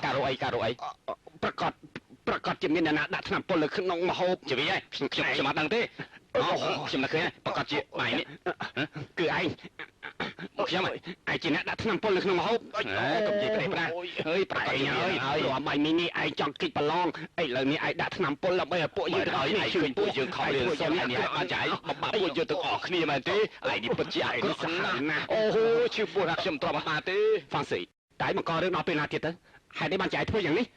ការរោគអីប្រកាសជាមានអ្នកណាដាក់ថ្នាំពុលនៅក្នុងម្ហូបជិះវិញខ្ញុំអត់ដឹងទេខ្ញុំនឹកឃើញប្រកាសជាបាយនេះគឺឯងខ្ញុំឯងជាអ្នកដាក់ថ្នាំពុលនៅក្នុងម្ហូបកុំនិយាយប្រេះប្រាស់ហើយប្រែងហើយព្រោះបាយមីនេះឯងចង់គិតប្រឡងឥឡូវនេះឯងដាក់ថ្នាំពុលដើម្បីឲ្យពួកយើងឲ្យជឿពួកយើងខំរៀនសូត្រនេះអាចចាយបំបាក់ពួកយើងទាំងអស់គ្នាមែនទេឯងនេះពិតជាឯងនេះសាហាវណាស់អូហូជឿពួកថាខ្ញុំទ្រាំបានទេហ្វាំងស៊ីតែបង្ករឿងដល់ពេលណាទៀតទៅហេតុនេះបានចាយធ្វើយ៉ាងនេះ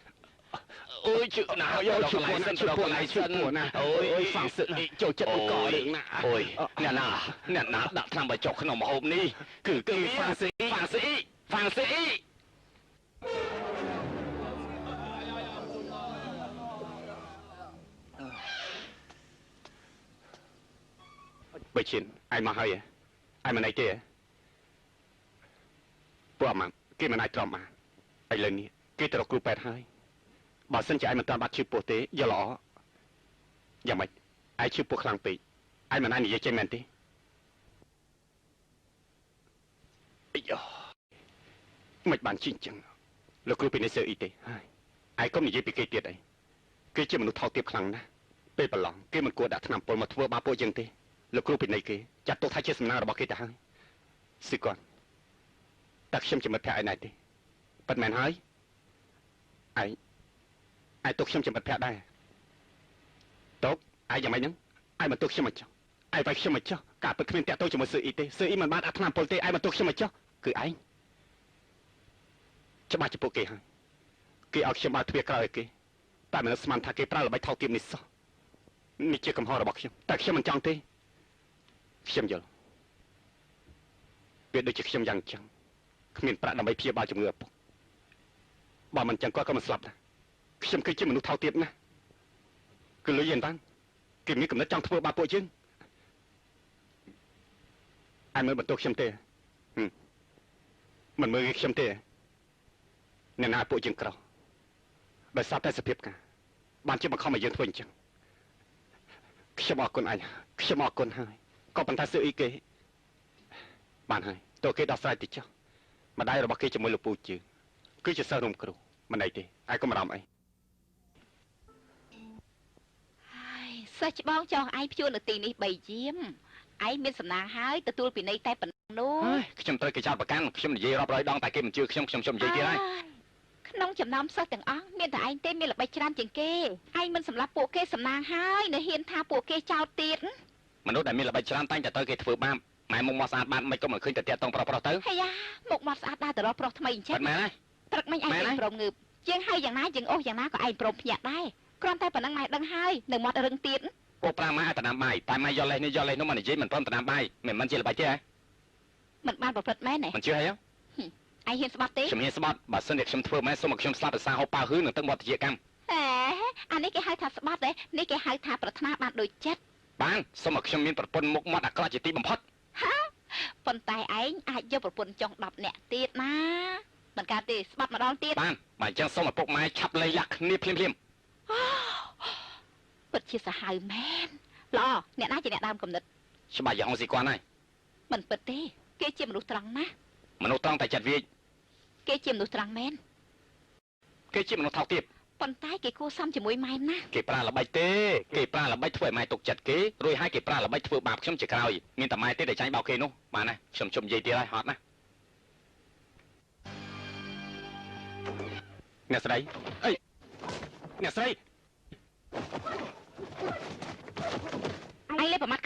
អូយជឿណាយកជឿពួកណាជឿពួកណាអូយហ្វាំងស៊ីចូលចិត្តបង្ករឿងណាអូយអ្នកណាដាក់ថ្នាំបញ្ចុះក្នុងម្ហូបនេះគឺហ្វាំងស៊ីបើជិនឯងមកហើយឯងមិនអីទេពួកអាម៉ាគេមិនអាចទ្រាំបានឥឡូវនេះគេទៅរកគ្រូពេទ្យហើយ បើសិនជាឯងមិនតាន់បាត់ឈឺពោះទេយល់ល្អយ៉ាងម៉េចឯងឈឺពោះខ្លាំងពេកឯងមិនអាចនិយាយចេញមែនទេអីយ៉មិនបានជីងចឹងលោកគ្រូពីនេះសើអ៊ីទេហើយឯងកុំនិយាយពីគេទៀតអីគេជាមនុស្សថោកទាបខ្លាំងណាស់ពេលប្រឡងគេមិនគួរដាក់ថ្នាំពុលមកធ្វើបាបពួកយើងទេលោកគ្រូពីនេះគេចាត់ទុកថាជាសំណាងរបស់គេទៅហើយស៊ីគាត់តែខ្ញុំជាមិត្តភក្តិឯណែទេប៉ិតមែនហើយឯងទុកខ្ញុំជាមិត្តភក្តិដែរទុកឯងយ៉ាងម៉េចហ្នឹងឯងបន្ទុកខ្ញុំមកចុះឯងវាយខ្ញុំមកចុះការពិតគ្មានតាក់ទងជាមួយសឺអ៊ីទេសឺអ៊ីមិនបានដាក់ថ្នាំពុលទេឯងបន្ទុកខ្ញុំមកចុះគឺឯងច្បាស់ជាពួកគេហើយគេឲ្យខ្ញុំបើកទ្វារក្រោយឲ្យគេតែមិនស្មានថាគេប្រើល្បិចថោកទាបនេះសោះនេះជាកំហុសរបស់ខ្ញុំតែខ្ញុំមិនចង់ទេខ្ញុំយល់វាដូចជាខ្ញុំយ៉ាងចឹងគ្មានប្រាក់ដើម្បីព្យាបាលជំងឺឪពុកបើមិនចឹងគាត់ក៏មិនស្លាប់ដែរខ្ញុំគឺជាមនុស្សថោកទាបណាស់គឺលុយយ៉ាងតាំងគេមានកំណត់ចង់ធ្វើបាបពួកយើងឯងមើលបន្ទោសខ្ញុំទេមិនមើលខ្ញុំទេអ្នកណាពួកយើងក្រោះដោយសារតែសភាពការបានជាបង្ខំឲ្យយើងធ្វើអញ្ចឹងខ្ញុំអរគុណឯងខ្ញុំអរគុណហើយក៏ប៉ុន្តែសឺអ៊ីគេបានហើយតើគេដោះស្រាយតិចចុះម្ដាយរបស់គេជាមួយលោកពូជឿគឺជាសិស្សរួមគ្រូមិនអីទេឯងកុំបារម្ភអីសិស្សច្បងចង់ឯងព្យួរនៅទីនេះ3យាមឯងមានសំណាងហើយទទួលពីនៃតែប៉ុណ្ណោះខ្ញុំត្រូវគេចោទប្រកាន់ខ្ញុំនិយាយរាប់រយដងតែគេមិនជឿខ្ញុំនិយាយទៀតហើយក្នុងចំណោមសិស្សទាំងអស់មានតែឯងទេមានល្បិចច្រើនជាងគេឯងមិនសម្លាប់ពួកគេសំណាងហើយនៅហ៊ានថាពួកគេចោទទៀតមនុស្សដែលមានល្បិចច្រើនតែងតែទៅគេធ្វើបាបម៉ែមុខមកស្អាតបានមិនក៏មិនឃើញតែតាក់តងប្រុសទៅហើយយ៉ាមុខមកស្អាតដើរទៅរកប្រុសថ្មីអញ្ចឹងមែនហើយព្រឹកមិញឯងព្រមងើបជាងហើយយ៉ាងណាយើងអូសយ៉ាងណាក៏ឯងព្រមភ្ញាក់ដែរគ្រាន់តែប៉ុណ្្នឹងម៉ែដឹងហើយនៅមាត់រឹងទៀតពួកប្រាម៉ែឲ្យតំណាំបាយតែម៉ែយកលេសនេះយកលេសនោះមកនិយាយមិនព្រមតំណាំបាយមិនជាល្បិចទេហ៎មិនបានប្រព្រឹត្តមែនទេមិនជឿហើយឯងហ៊ានស្បាត់ទេខ្ញុំហ៊ានស្បាត់បើសិនជាខ្ញុំធ្វើមែនសូមឲ្យខ្ញុំស្លាប់ដោយសារហូបប៉ាវហឺនឹងទឹកមាត់ទាកម្មអានេះគេហៅថាស្បាត់ទេនេះគេហៅថាប្រាថ្នាបានដូចចិត្តបានសូមឲ្យខ្ញុំមានប្រពន្ធមុខមាត់អាក្រក់ជាទីបំផុតប៉ុន្តែឯងអាចយកប្រពន្ធចុង10នាក់ទៀតណាមិនកើតទេស្បាត់ម្ដងទៀតបានបើអញ្ចឹងសូមឲ្យពុកម៉ែឆាប់លៃលាក់គ្នាភ្លាមពិតជាសាហាវមែនល្អអ្នកណាជាអ្នកដើមកំណត់ច្បាស់យ៉ាងស៊ីគាត់ហើយមិនពិតទេគេជាមនុស្សត្រង់ណាស់មនុស្សត្រង់តែចិត្តវាគេជាមនុស្សត្រង់មែនគេជាមនុស្សថោកទាបប៉ុន្តែគេគួរសមជាមួយម៉ែណាគេប្រើល្បិចទេគេប្រើល្បិចធ្វើឲ្យម៉ែទុកចិត្តគេរួចហើយគេប្រើល្បិចធ្វើបាបខ្ញុំជាក្រោយមានតែម៉ែទេដែលចាញ់បោកគេនោះបានណាខ្ញុំជុំនិយាយទៀតហើយហត់ណាអ្នកស្រីអីអ្នកស្រីឯងលេបប្រមាត់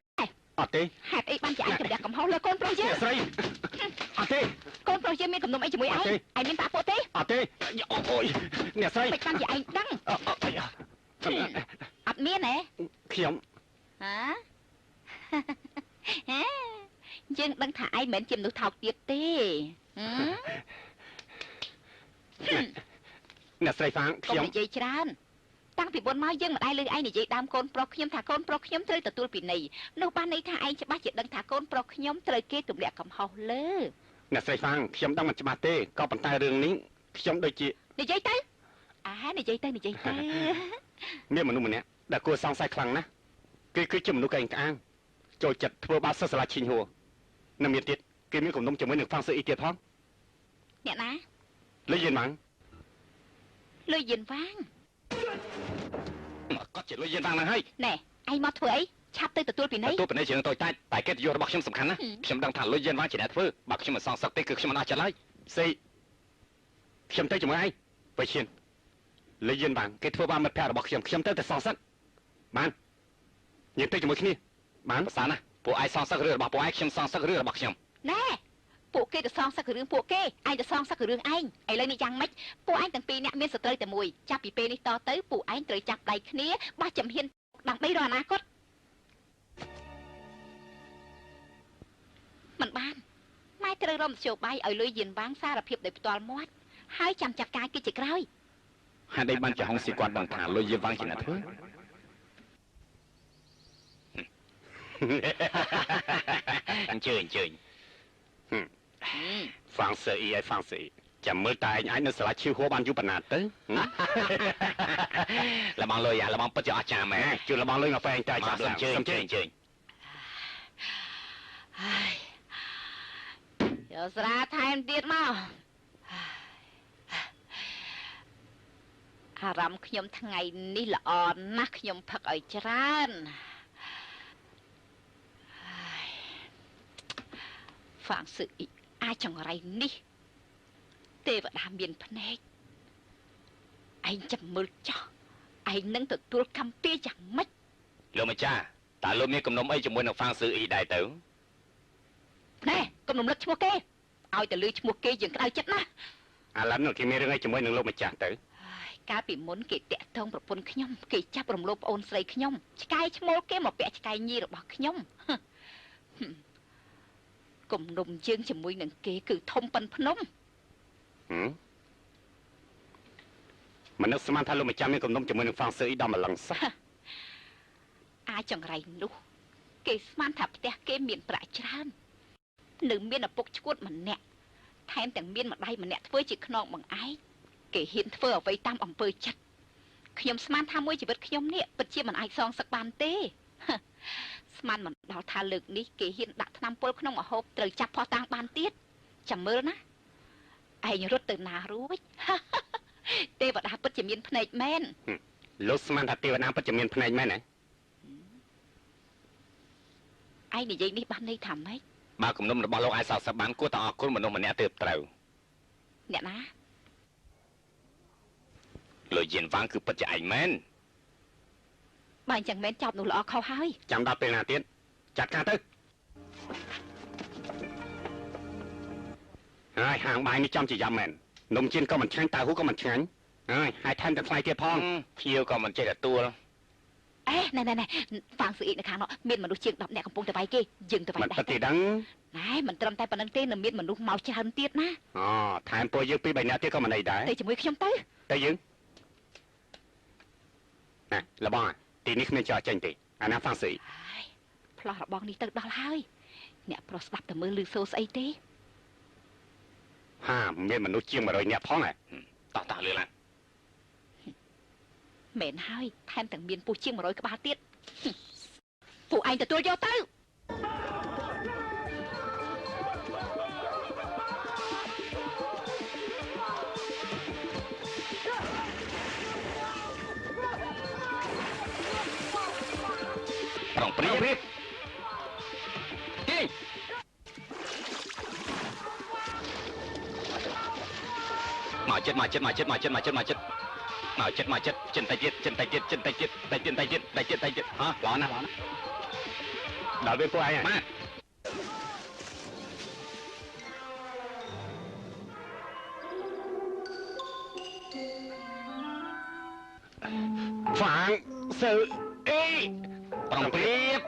អត់ទេហេតុអីបានជាឯងទម្លាក់កំហុសលើកូនប្រុសយើងអ្នកស្រីអត់ទេកូនប្រុសយើងមានគំនុំអីជាមួយឯងមានតាពួកទេអត់ទេអូយអ្នកស្រីមិនបានជាឯងដឹងអត់មានទេខ្ញុំហាយើងដឹងថាឯងមិនមែនជាមនុស្សថោកទាបទេអ្នកស្រីហ្វាងខ្ញុំនិយាយច្រើនតាំងពីមុនមកយើងមិនដែលលើឯងនិយាយដើមកូនប្រុសខ្ញុំថាកូនប្រុសខ្ញុំត្រូវទទួលពីនៃនោះបានន័យថាឯងច្បាស់ជាដឹងថាកូនប្រុសខ្ញុំត្រូវគេទម្លាក់កំហុសលើអ្នកស្រីហ្វាងខ្ញុំដឹងមិនច្បាស់ទេក៏ប៉ុន្តែរឿងនេះខ្ញុំដូចជានិយាយទៅនិយាយទៅមានមនុស្សម្នាក់ដែលគួរសង្ស័យខ្លាំងណាស់គេគឺជាមនុស្សកែងក្អាងចូលចិត្តធ្វើបាបសិស្សសាលាឈីងហួរនៅមានទៀតគេមានគំនុំជាមួយនឹងហ្វាំងសឺអ៊ីទៀតផងអ្នកណាលុយយិនម៉ាំងលុយយិនវាងគាត់ជាលុយយិនវាងហ្នឹងហើយណែឯងមកធ្វើអីឆាប់ទៅទទួលពីនៃទទួលពីនៃជានឹងតូចតាចតែកិត្តិយសរបស់ខ្ញុំសំខាន់ណាស់ខ្ញុំដឹងថាលុយយិនវាងជាអ្នកធ្វើបើខ្ញុំមិនសងសឹកទេគឺខ្ញុំមិនអត់ចិត្តឡើយស៊ីខ្ញុំទៅជាមួយឯងបើឈានលុយយិនវាងគេធ្វើបាបមិត្តភក្តិរបស់ខ្ញុំទៅតែសងសឹកបានយើងទៅជាមួយគ្នាបានប្រសើរណាស់ពួកឯងសងសឹករឿងរបស់ពួកឯងខ្ញុំសងសឹករឿងរបស់ខ្ញុំណែពួកគេទៅសងសឹករឿងពួកគេឯងទៅសងសឹករឿងឯងឥឡូវនេះយ៉ាងម៉េចពួកឯងទាំងពីរនាក់មានសត្រូវតែមួយចាប់ពីពេលនេះតទៅពួកឯងត្រូវចាប់ដៃគ្នាបោះចំហៀនដើម្បីរកអនាគតមិនបានម៉ែត្រូវរំមធ្យោបាយឲ្យលុយយៀនវាងសារភាពដោយផ្ទាល់មាត់ហើយចាំចាត់ការគេជាក្រោយហេតុអីបានជាហុងស៊ីគាត់ដឹងថាលុយយៀនវាងជាអ្នកធ្វើអញ្ជើញហ្វាំងសឺអ៊ីឲ្យហ្វាំងសឺអ៊ី ចាំមើលតែឯងនៅសាលាឈឺហួរបានយូរប៉ុណ្ណាទៅលបងលុយលបងពិតជាអស្ចារ្យមែនជួយលបងលុយមកពេលឯងតែចាប់ឡើងជើងហើយយកស្រាថែមទៀតមកអារម្មណ៍ខ្ញុំថ្ងៃនេះល្អណាស់ខ្ញុំផឹកឲ្យច្រើនហ្វាងសឺអ៊ីអាចចង្រៃនេះទេវតាមានភ្នែកឯងចាំមើលចោះឯងនឹងទទួលកម្មពៀយ៉ាងម៉េចលោកម្ចាស់តើលោកមានគំនុំអីជាមួយនឹងហ្វាងសឺអ៊ីដែរទៅណែគំនុំលឹកឈ្មោះគេឲ្យតែលឺឈ្មោះគេយើងក្តៅចិត្តណាស់ឥឡូវនោះគេមានរឿងអីជាមួយនឹងលោកម្ចាស់ទៅកាលពីមុនគេតាក់ទងប្រពន្ធខ្ញុំគេចាប់រំលោភប្អូនស្រីខ្ញុំឆ្កែឈ្មោលគេមកពាក់ឆ្កែញីរបស់ខ្ញុំគំនុំយើងជាមួយនឹងគេគឺធំប៉ុនភ្នំមនុស្សស្មានថាលោកម្ចាស់មានគំនុំជាមួយនឹងហ្វាងសឺអ៊ីដល់ម្លឹងសោះអាចចង្រៃនោះគេស្មានថាផ្ទះគេមានប្រាក់ច្រើននៅមានឪពុកឈួតម្នាក់ថែមទាំងមានម្ដាយម្នាក់ធ្វើជាខ្នងបង្អែកគេហ៊ានធ្វើអ្វីតាមអំពើចិត្តខ្ញុំស្មានថាមួយជីវិតខ្ញុំនេះពិតជាមិនអាចសងសឹកបានទេស្មានមិនដល់ថាលើកនេះគេហ៊ានដាក់ថ្នាំពុលក្នុងម្ហូបត្រូវចាប់ផោះតាំងបានទៀតចាំមើលណាឯងរត់ទៅណារួចទេវតាពិតជាមានភ្នែកមែនលោកស្មានថាទេវតាពិតជាមានភ្នែកមែនហ៎ឯងនិយាយនេះបានន័យថាម៉េចបើគំនុំរបស់លោកអាចសោកសប្បានគួរតែអរគុណមនុស្សម្នាក់ទើបត្រូវអ្នកណាលោកយៀនវ៉ាងគឺពិតជាឯងមែនបើអញ្ចឹងមែនចប់នោះល្អខុសហើយចាំដល់ពេលណាទៀតចាត់ការទៅហើយហាងបាយនេះចំជាយ៉ាំមែននំជៀនក៏មិនឆ្ងាញ់តើហ៊ូក៏មិនឆ្ងាញ់ហើយថែមទាំងថ្លៃទៀតផងភៀវក៏មិនចេះទទួលណែហ្វាងសឺអ៊ីនៅខាងនោះមានមនុស្សជាង10នាក់កំពុងតែវាយគេយើងទៅវាយដែរមិនទេដឹងណែមិនត្រឹមតែប៉ុណ្្នឹងទេនៅមានមនុស្សមកច្រើនទៀតណាថែមពួកយើង2 3នាក់ទៀតក៏មិនអីដែរទៅជាមួយខ្ញុំទៅយើងណែលបងទីនេះគ្មានចោលចេញទេអាណាហ្វាងសឺអ៊ីផ្លោះរបស់នេះទៅដល់ហើយអ្នកប្រុសស្ដាប់តែមើលឮសូរស្អីទេមានមនុស្សជាង100នាក់ផងហ៎តោះលឿនឡើងមែនហើយថែមទាំងមានពូជាង100ក្បាលទៀតពួកឯងទទួលយកទៅប្រងព្រៀបទេមកចិត្តចិនតែទៀតល្អណាស់ដល់វាពួកឯងបាទហ្វាងសឺអ៊ីប្រងព្រៀប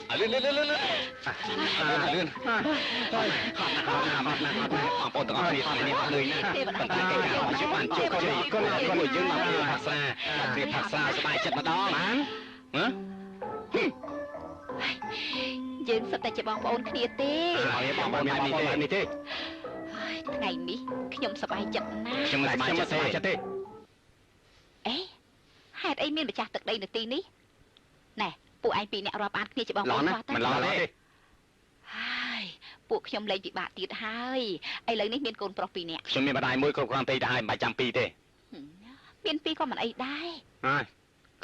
លឿនបងប្អូនទាំងអស់គ្នាថ្ងៃនេះអត់លុយណាប៉ុន្តែគេថាជួបបានជោគជ័យគាត់យើងមកពីភាសាសบายចិត្តម្ដងបានយើងសុទ្ធតែជាបងប្អូនគ្នាទេហើយបងប្អូនមាននេះទេថ្ងៃនេះខ្ញុំសប្បាយចិត្តណាស់ខ្ញុំសប្បាយចិត្តទេហេតុអីមានម្ចាស់ទឹកដីនៅទីនេះណែពួកឯងពីរនាក់រាប់អានគ្នាជាបងប្អូនខ្លះមិនល្អទេហើយពួកខ្ញុំលែងពិបាកទៀតហើយឥឡូវនេះមានកូនប្រុស2នាក់ខ្ញុំមានម្ដាយមួយគ្រប់គ្រាន់ពេកទៅហើយមិនបាច់ចាំពីរទេមាន2ក៏មិនអីដែរ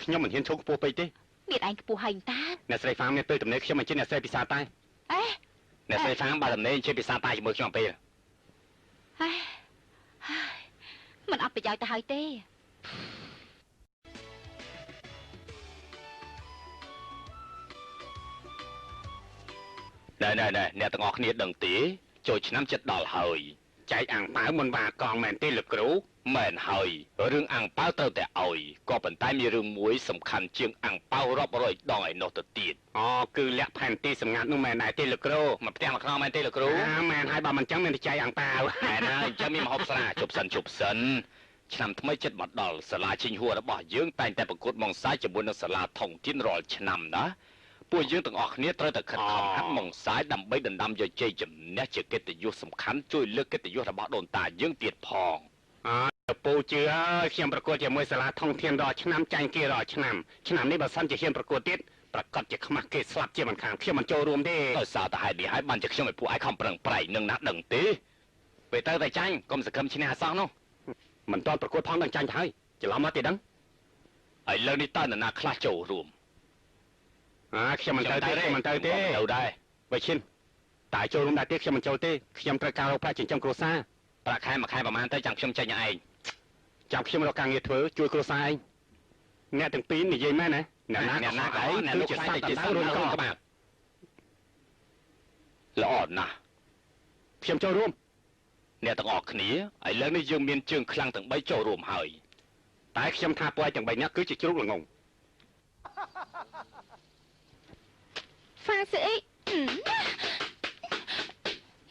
ខ្ញុំមិនហ៊ានឈប់ខ្ពស់ពេកទេមានឯងខ្ពស់ហើយតាអ្នកស្រីហ្វាងមានពេលទំនេរខ្ញុំមិនជិះអ្នកស្រីពិសាតែអ្នកស្រីហ្វាងបើទំនេរជិះពិសាតែជាមួយខ្ញុំពេលមិនអត់ប្រយោជន៍ទៅហើយទេអ្នកទាំងអស់គ្នាដឹងទេចូលឆ្នាំចិត្តដល់ហើយចែកអាំងប៉ាវមុនវាកងមែនទេលោកគ្រូមែនហើយរឿងអាំងប៉ាវត្រូវតែឲ្យក៏ប៉ុន្តែមានរឿងមួយសំខាន់ជាងអាំងប៉ាវរាប់រយដងឯនោះទៅទៀតគឺលាក់ផែនទីសម្ងាត់នោះមែនដែរទេលោកគ្រូមកផ្ទះមកខ្នងមែនទេលោកគ្រូមែនហើយបើមិនចឹងមានតែចែកអាំងប៉ាវមែនហើយអញ្ចឹងមានមហូបស្រាជប់សិនឆ្នាំថ្មីចិត្តមកដល់សាលាឈិញហួររបស់យើងតែងតែប្រកួតម៉ងសាយជាមួយនឹងសាលាថងទៀនរាល់ឆ្នាំណា ពួកយើងទាំងអស់គ្នាត្រូវតែខិតខំហាត់ម៉ងសាយដើម្បីដណ្ដើមយកជ័យជំនះជាកិត្តិយសសំខាន់ជួយលើកកិត្តិយសរបស់ដូនតាយើងទៀតផងពូជឿខ្ញុំប្រកួតជាមួយសាលាធំធានរាល់ឆ្នាំចាញ់គេរាល់ឆ្នាំនេះបើសិនជាហ៊ានប្រកួតទៀតប្រកាសជាខ្មាស់គេស្លាប់ជាមិនខានខ្ញុំមិនចូលរួមទេដោយសារតែហេតុនេះហើយបានជាខ្ញុំឲ្យពួកឯងខំប្រឹងប្រែងនឹងណាស់ដឹងទេពេលទៅតែចាញ់កុំសង្ឃឹមឈ្នះអសោះនោះមិនតន់ប្រកួតផងនឹងចាញ់ទៅហើយច្រឡំមកទេដឹងហើយលើនេះតើនរណាខ្លះចូលរួមខ្ញុំមិនទៅទេមិនទៅដែរបើឈិនតែចូលរួមដែរទេខ្ញុំមិនចូលទេខ្ញុំត្រូវការរកប្រាក់ចិញ្ចឹមគ្រួសារប្រាក់ខែមួយខែប្រហែលទៅចាំខ្ញុំចេញឲ្យឯងចាំខ្ញុំរកការងារធ្វើជួយគ្រួសារឯងអ្នកទាំងពីរនិយាយមែនណាអ្នកណាក៏អ្នកលោកសាច់ជាសរុបក្បាលល្អណាស់ខ្ញុំចូលរួមអ្នកទាំងអស់គ្នាឥឡូវនេះយើងមានជើងខ្លាំងទាំង3ចូលរួមហើយតែខ្ញុំថាពួកឯងទាំង3នាក់គឺជាជ្រូកល្ងងហ្វាស្អី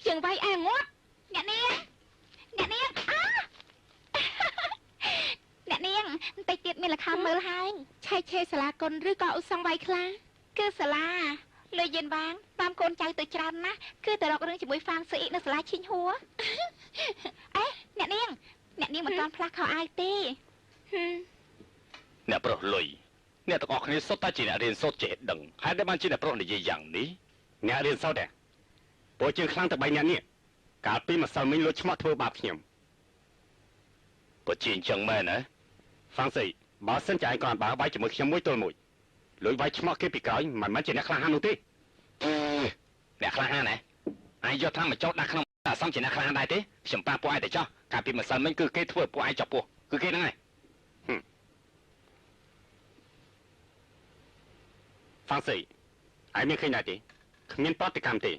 យើងវាយអាងាត់អ្នកនាងអ្នកនាងបន្តិចទៀតមានលខំមើលហើយឆែកឆេសាលាគុណឬក៏ឧសង្វាយខ្លាគឺសាលាលើយិនវាងតាមកូនចៅទៅច្រើនណាស់គឺទៅរករឿងជាមួយហ្វាងស៊ឺអ៊ីនៅសាលាឈីងហួរអ្នកនាងមិនទាន់ផ្លាស់ខោអាវទេអ្នកប្រុសលុយអ្នកទាំងអស់គ្នាសុទ្ធតែជាអ្នករៀនសូត្រចេះដឹងហើយដែលបានជាអ្នកប្រុសនិយាយយ៉ាងនេះអ្នករៀនសូត្រទេពួកជើងខ្លាំងតែ3នាក់នេះកាលពីម្សិលមិញលួចឆ្មក់ធ្វើបាបខ្ញុំពួកជាអញ្ចឹងមែនណាហ្វាងស៊ឺបើសិនជាឯងគ្រាន់បើវាយជាមួយខ្ញុំមួយទល់មួយលុយវាយឆ្មក់គេពីក្រោយមិនមែនជាអ្នកក្លាហាននោះទេអ្នកក្លាហានណាឯងយកថាមកចោតដាក់ក្នុងអាសន្នជាអ្នកក្លាហានដែរទេខ្ញុំប្រាប់ពួកឯងទៅចោះកាលពីម្សិលមិញគឺគេធ្វើពួកឯងចាប់ពោះគឺគេហ្នឹងហើយហ្វាងស៊ឺឯងមានឃើញដែរទេគ្មានប្រតិកម្មទេ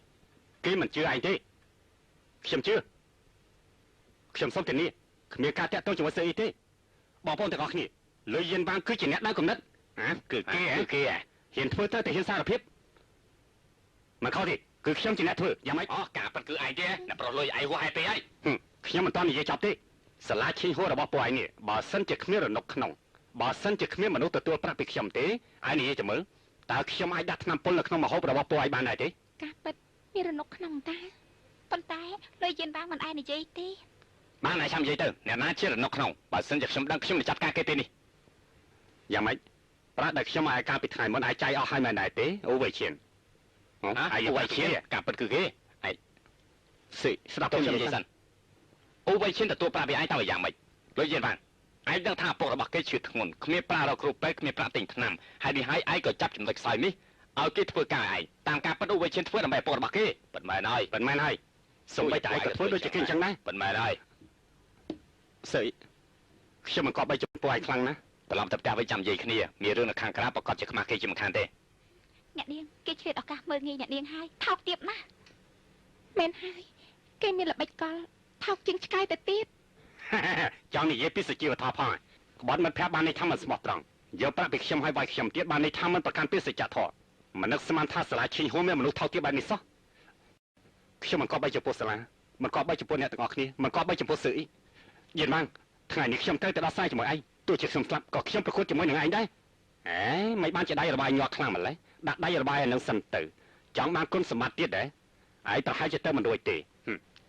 គេមិនជឿឯងទេខ្ញុំជឿខ្ញុំសុំធានាគ្មានការតាក់ទងជាមួយស៊ឺអ៊ីទេបងប្អូនទាំងអស់គ្នាលុយយិនវាងគឺជាអ្នកដៅកំណត់គឺគេហ៊ានធ្វើទៅតែហ៊ានសារភាពមិនខុសទេគឺខ្ញុំជាអ្នកធ្វើយ៉ាងម៉េចការប៉ັດគឺឯងទេអ្នកប្រុសលុយឯងហួសហេតុពេកហើយខ្ញុំមិនតន់និយាយចប់ទេសាលាឈីងហួររបស់ពួកឯងនេះបើសិនជាគ្មានរនុកក្នុងបើសិនជាគ្មានមនុស្សទទួលប្រាក់ពីខ្ញុំទេឯងនិយាយទៅមើលតើខ្ញុំអាចដាក់ថ្នាំពុលនៅក្នុងម្ហូបរបស់ពួកឯងបានដែរទេការប៉ັດមានរនុកក្នុងតាប៉ុន្តែលុយយិនវាងមិនអាចនិយាយទេបានហើយចាំនិយាយទៅអ្នកណាជារនុកក្នុងបើសិនជាខ្ញុំដឹងខ្ញុំនឹងចាត់ការគេទេនេះយ៉ាងម៉េចប្រាក់ដែលខ្ញុំឲ្យការពីថ្ងៃមុនអាចចាយអស់ហើយមែនដែរទេអូវៃឈៀនអូវៃឈៀនការពិតគឺគេឯងស្ដាប់ខ្ញុំនិយាយសិនអូវៃឈៀនទទួលប្រាក់ពីឯងតើយ៉ាងម៉េចលុយយិនបានឯងដឹងថាឪពុករបស់គេឈឺធ្ងន់គ្មានប្រាក់រកគ្រូពេទ្យគ្មានប្រាក់ទិញថ្នាំហើយនេះហើយឯងក៏ចាប់ចំណុចខ្សោយនេះឲ្យគេធ្វើការឯងតាមការពិតអូវៃឈៀនធ្វើដើម្បីឪពុករបស់គេមិនមែនហើយសូម្បីតែឯងក៏ធ្វើដូចជាគេអញ្ចឹងដែរមិនមែនហើយស៊ឺខ្ញុំមិនក៏បីចំពោះឯងខ្លាំងណាស់ត្រឡប់ទៅផ្ទះវិញចាំនិយាយគ្នាមានរឿងនៅខាងក្រៅប្រកាសជាខ្មាស់គេជាមិនខានទេអ្នកនាងគេឆ្លៀតឱកាសមើលងាយអ្នកនាងហើយថោកទាបណាស់មែនហើយគេមានល្បិចកលថោកជាងឆ្កែទៅទៀតចង់និយាយពីសុជីវធម៌ផងក្បត់មិត្តភក្តិបានន័យថាមិនស្មោះត្រង់យកប្រាក់ពីខ្ញុំឲ្យវាយខ្ញុំទៀតបានន័យថាមិនប្រកាន់ពីសច្ចធម៌មិននឹកស្មានថាសាលាឈីងហួរមានមនុស្សថោកទាបបែបនេះសោះខ្ញុំមិនក៏បីចំពោះសាលាមិនក៏បីចំពោះអ្នកទាំងអស់គ្នាមិនក៏បីចំពោះស៊ឺអ៊ីយិនបានថ្ងៃនេះខ្ញុំត្រូវទៅដោះស្រាយជាមួយឯងទោះជាខ្ញុំស្លាប់ក៏ខ្ញុំប្រកួតជាមួយនឹងឯងដែរមិនបានជាដៃរបាយញាត់ខ្លាំងម្ល៉េះដាក់ដៃរបាយឲ្យនឹងសិនទៅចង់បានគុណសម្បត្តិទៀតដែរឯងប្រហែលជាទៅមិនរួចទេ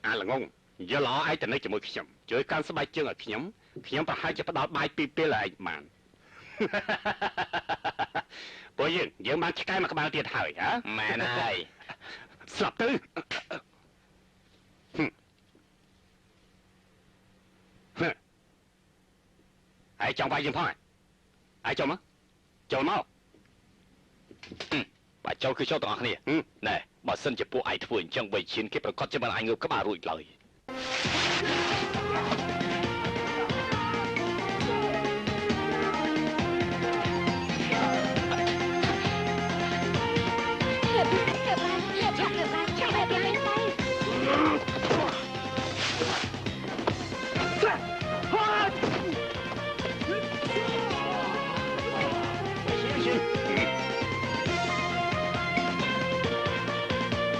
អាល្ងងយល់ល្អឯងទៅនៅជាមួយខ្ញុំជួយកាន់ស្បែកជើងឲ្យខ្ញុំប្រហែលជាផ្ដល់បាយពីរពេលឲ្យឯងបានពួកយើងបានឆ្កែមួយក្បាលទៀតហើយមែនហើយស្លាប់ទៅឯងចង់វាយយើងផងឯងចូលមកបើចូលគឺចូលទាំងអស់គ្នាណែបើសិនជាពួកឯងធ្វើអញ្ចឹងវៃឈានគេប្រកាសជាមិនអាចងើបក្បាលរួចឡើយ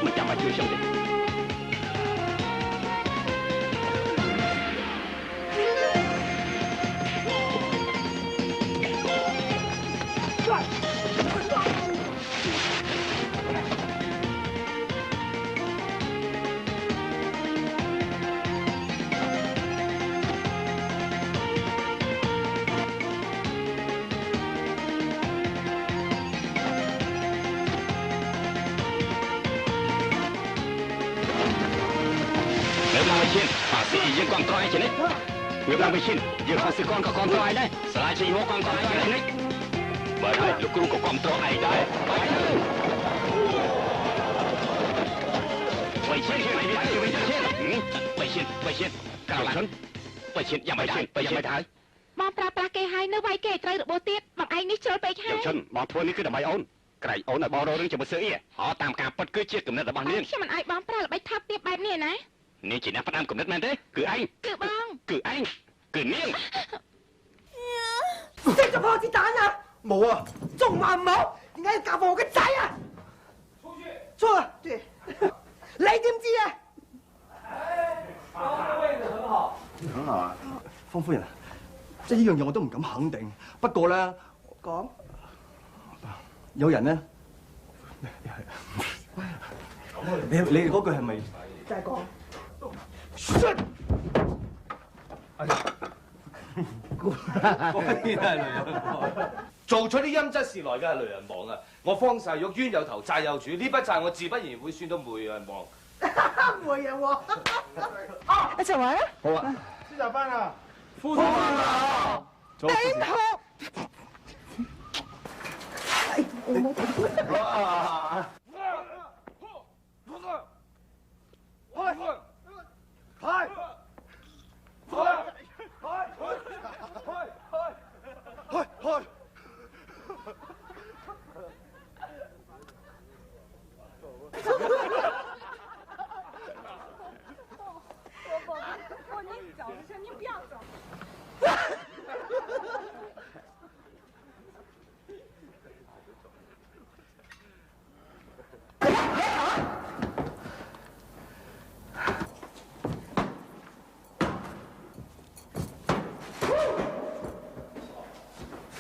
មិនចាំបាច់ជួយខ្ញុំទេ ឈានបាទស៊ីយើងគ្រប់ត្រឯងជានិចវាបានវិឈានយើងខុសសិកនក៏គ្រប់ត្រឯងដែរស្លាយចេញមកគ្រប់ត្រឯងជានិចបើហើយលោកគ្រូក៏គ្រប់ត្រឯងដែរវិឈានក្រៅឡើងវិឈានយ៉ាងមិនដែរ បងប្រើប្រាស់គេហើយនៅវាយគេត្រូវរបួសទៀតបងឯងនេះជ្រុលពេកហើយ ឈិនបងធ្វើនេះគឺដើម្បីអូនក្រែងអូនឲ្យបងរករឿងជាមួយសឿអ៊ីតាមការពិតគឺជាគំនិតរបស់នាង ខ្ញុំមិនអាចបងប្រើល្បិចថប់ទៀតបែបនេះណា នាងជាអ្នកផ្ដាំគំនិតមែនទេគឺឯង គឺបង គឺឯងគឺនាង 識咗破子彈啊！冇啊，仲話唔好？點解要教我嘅仔啊？錯啊！你點知啊？很好啊，方夫人，即係呢樣嘢我都唔敢肯定。不過咧，我講有人咧，你嗰句係咪？就係講。果然係雷人王，做出啲陰質事來嘅係雷人王啊！我方世玉冤有頭債有主，呢筆債我自不然會算到梅人王。梅人王，一齊玩啊！好啊，先就班啊！夫人啊，頂學。我冇睇。我已经找了，你不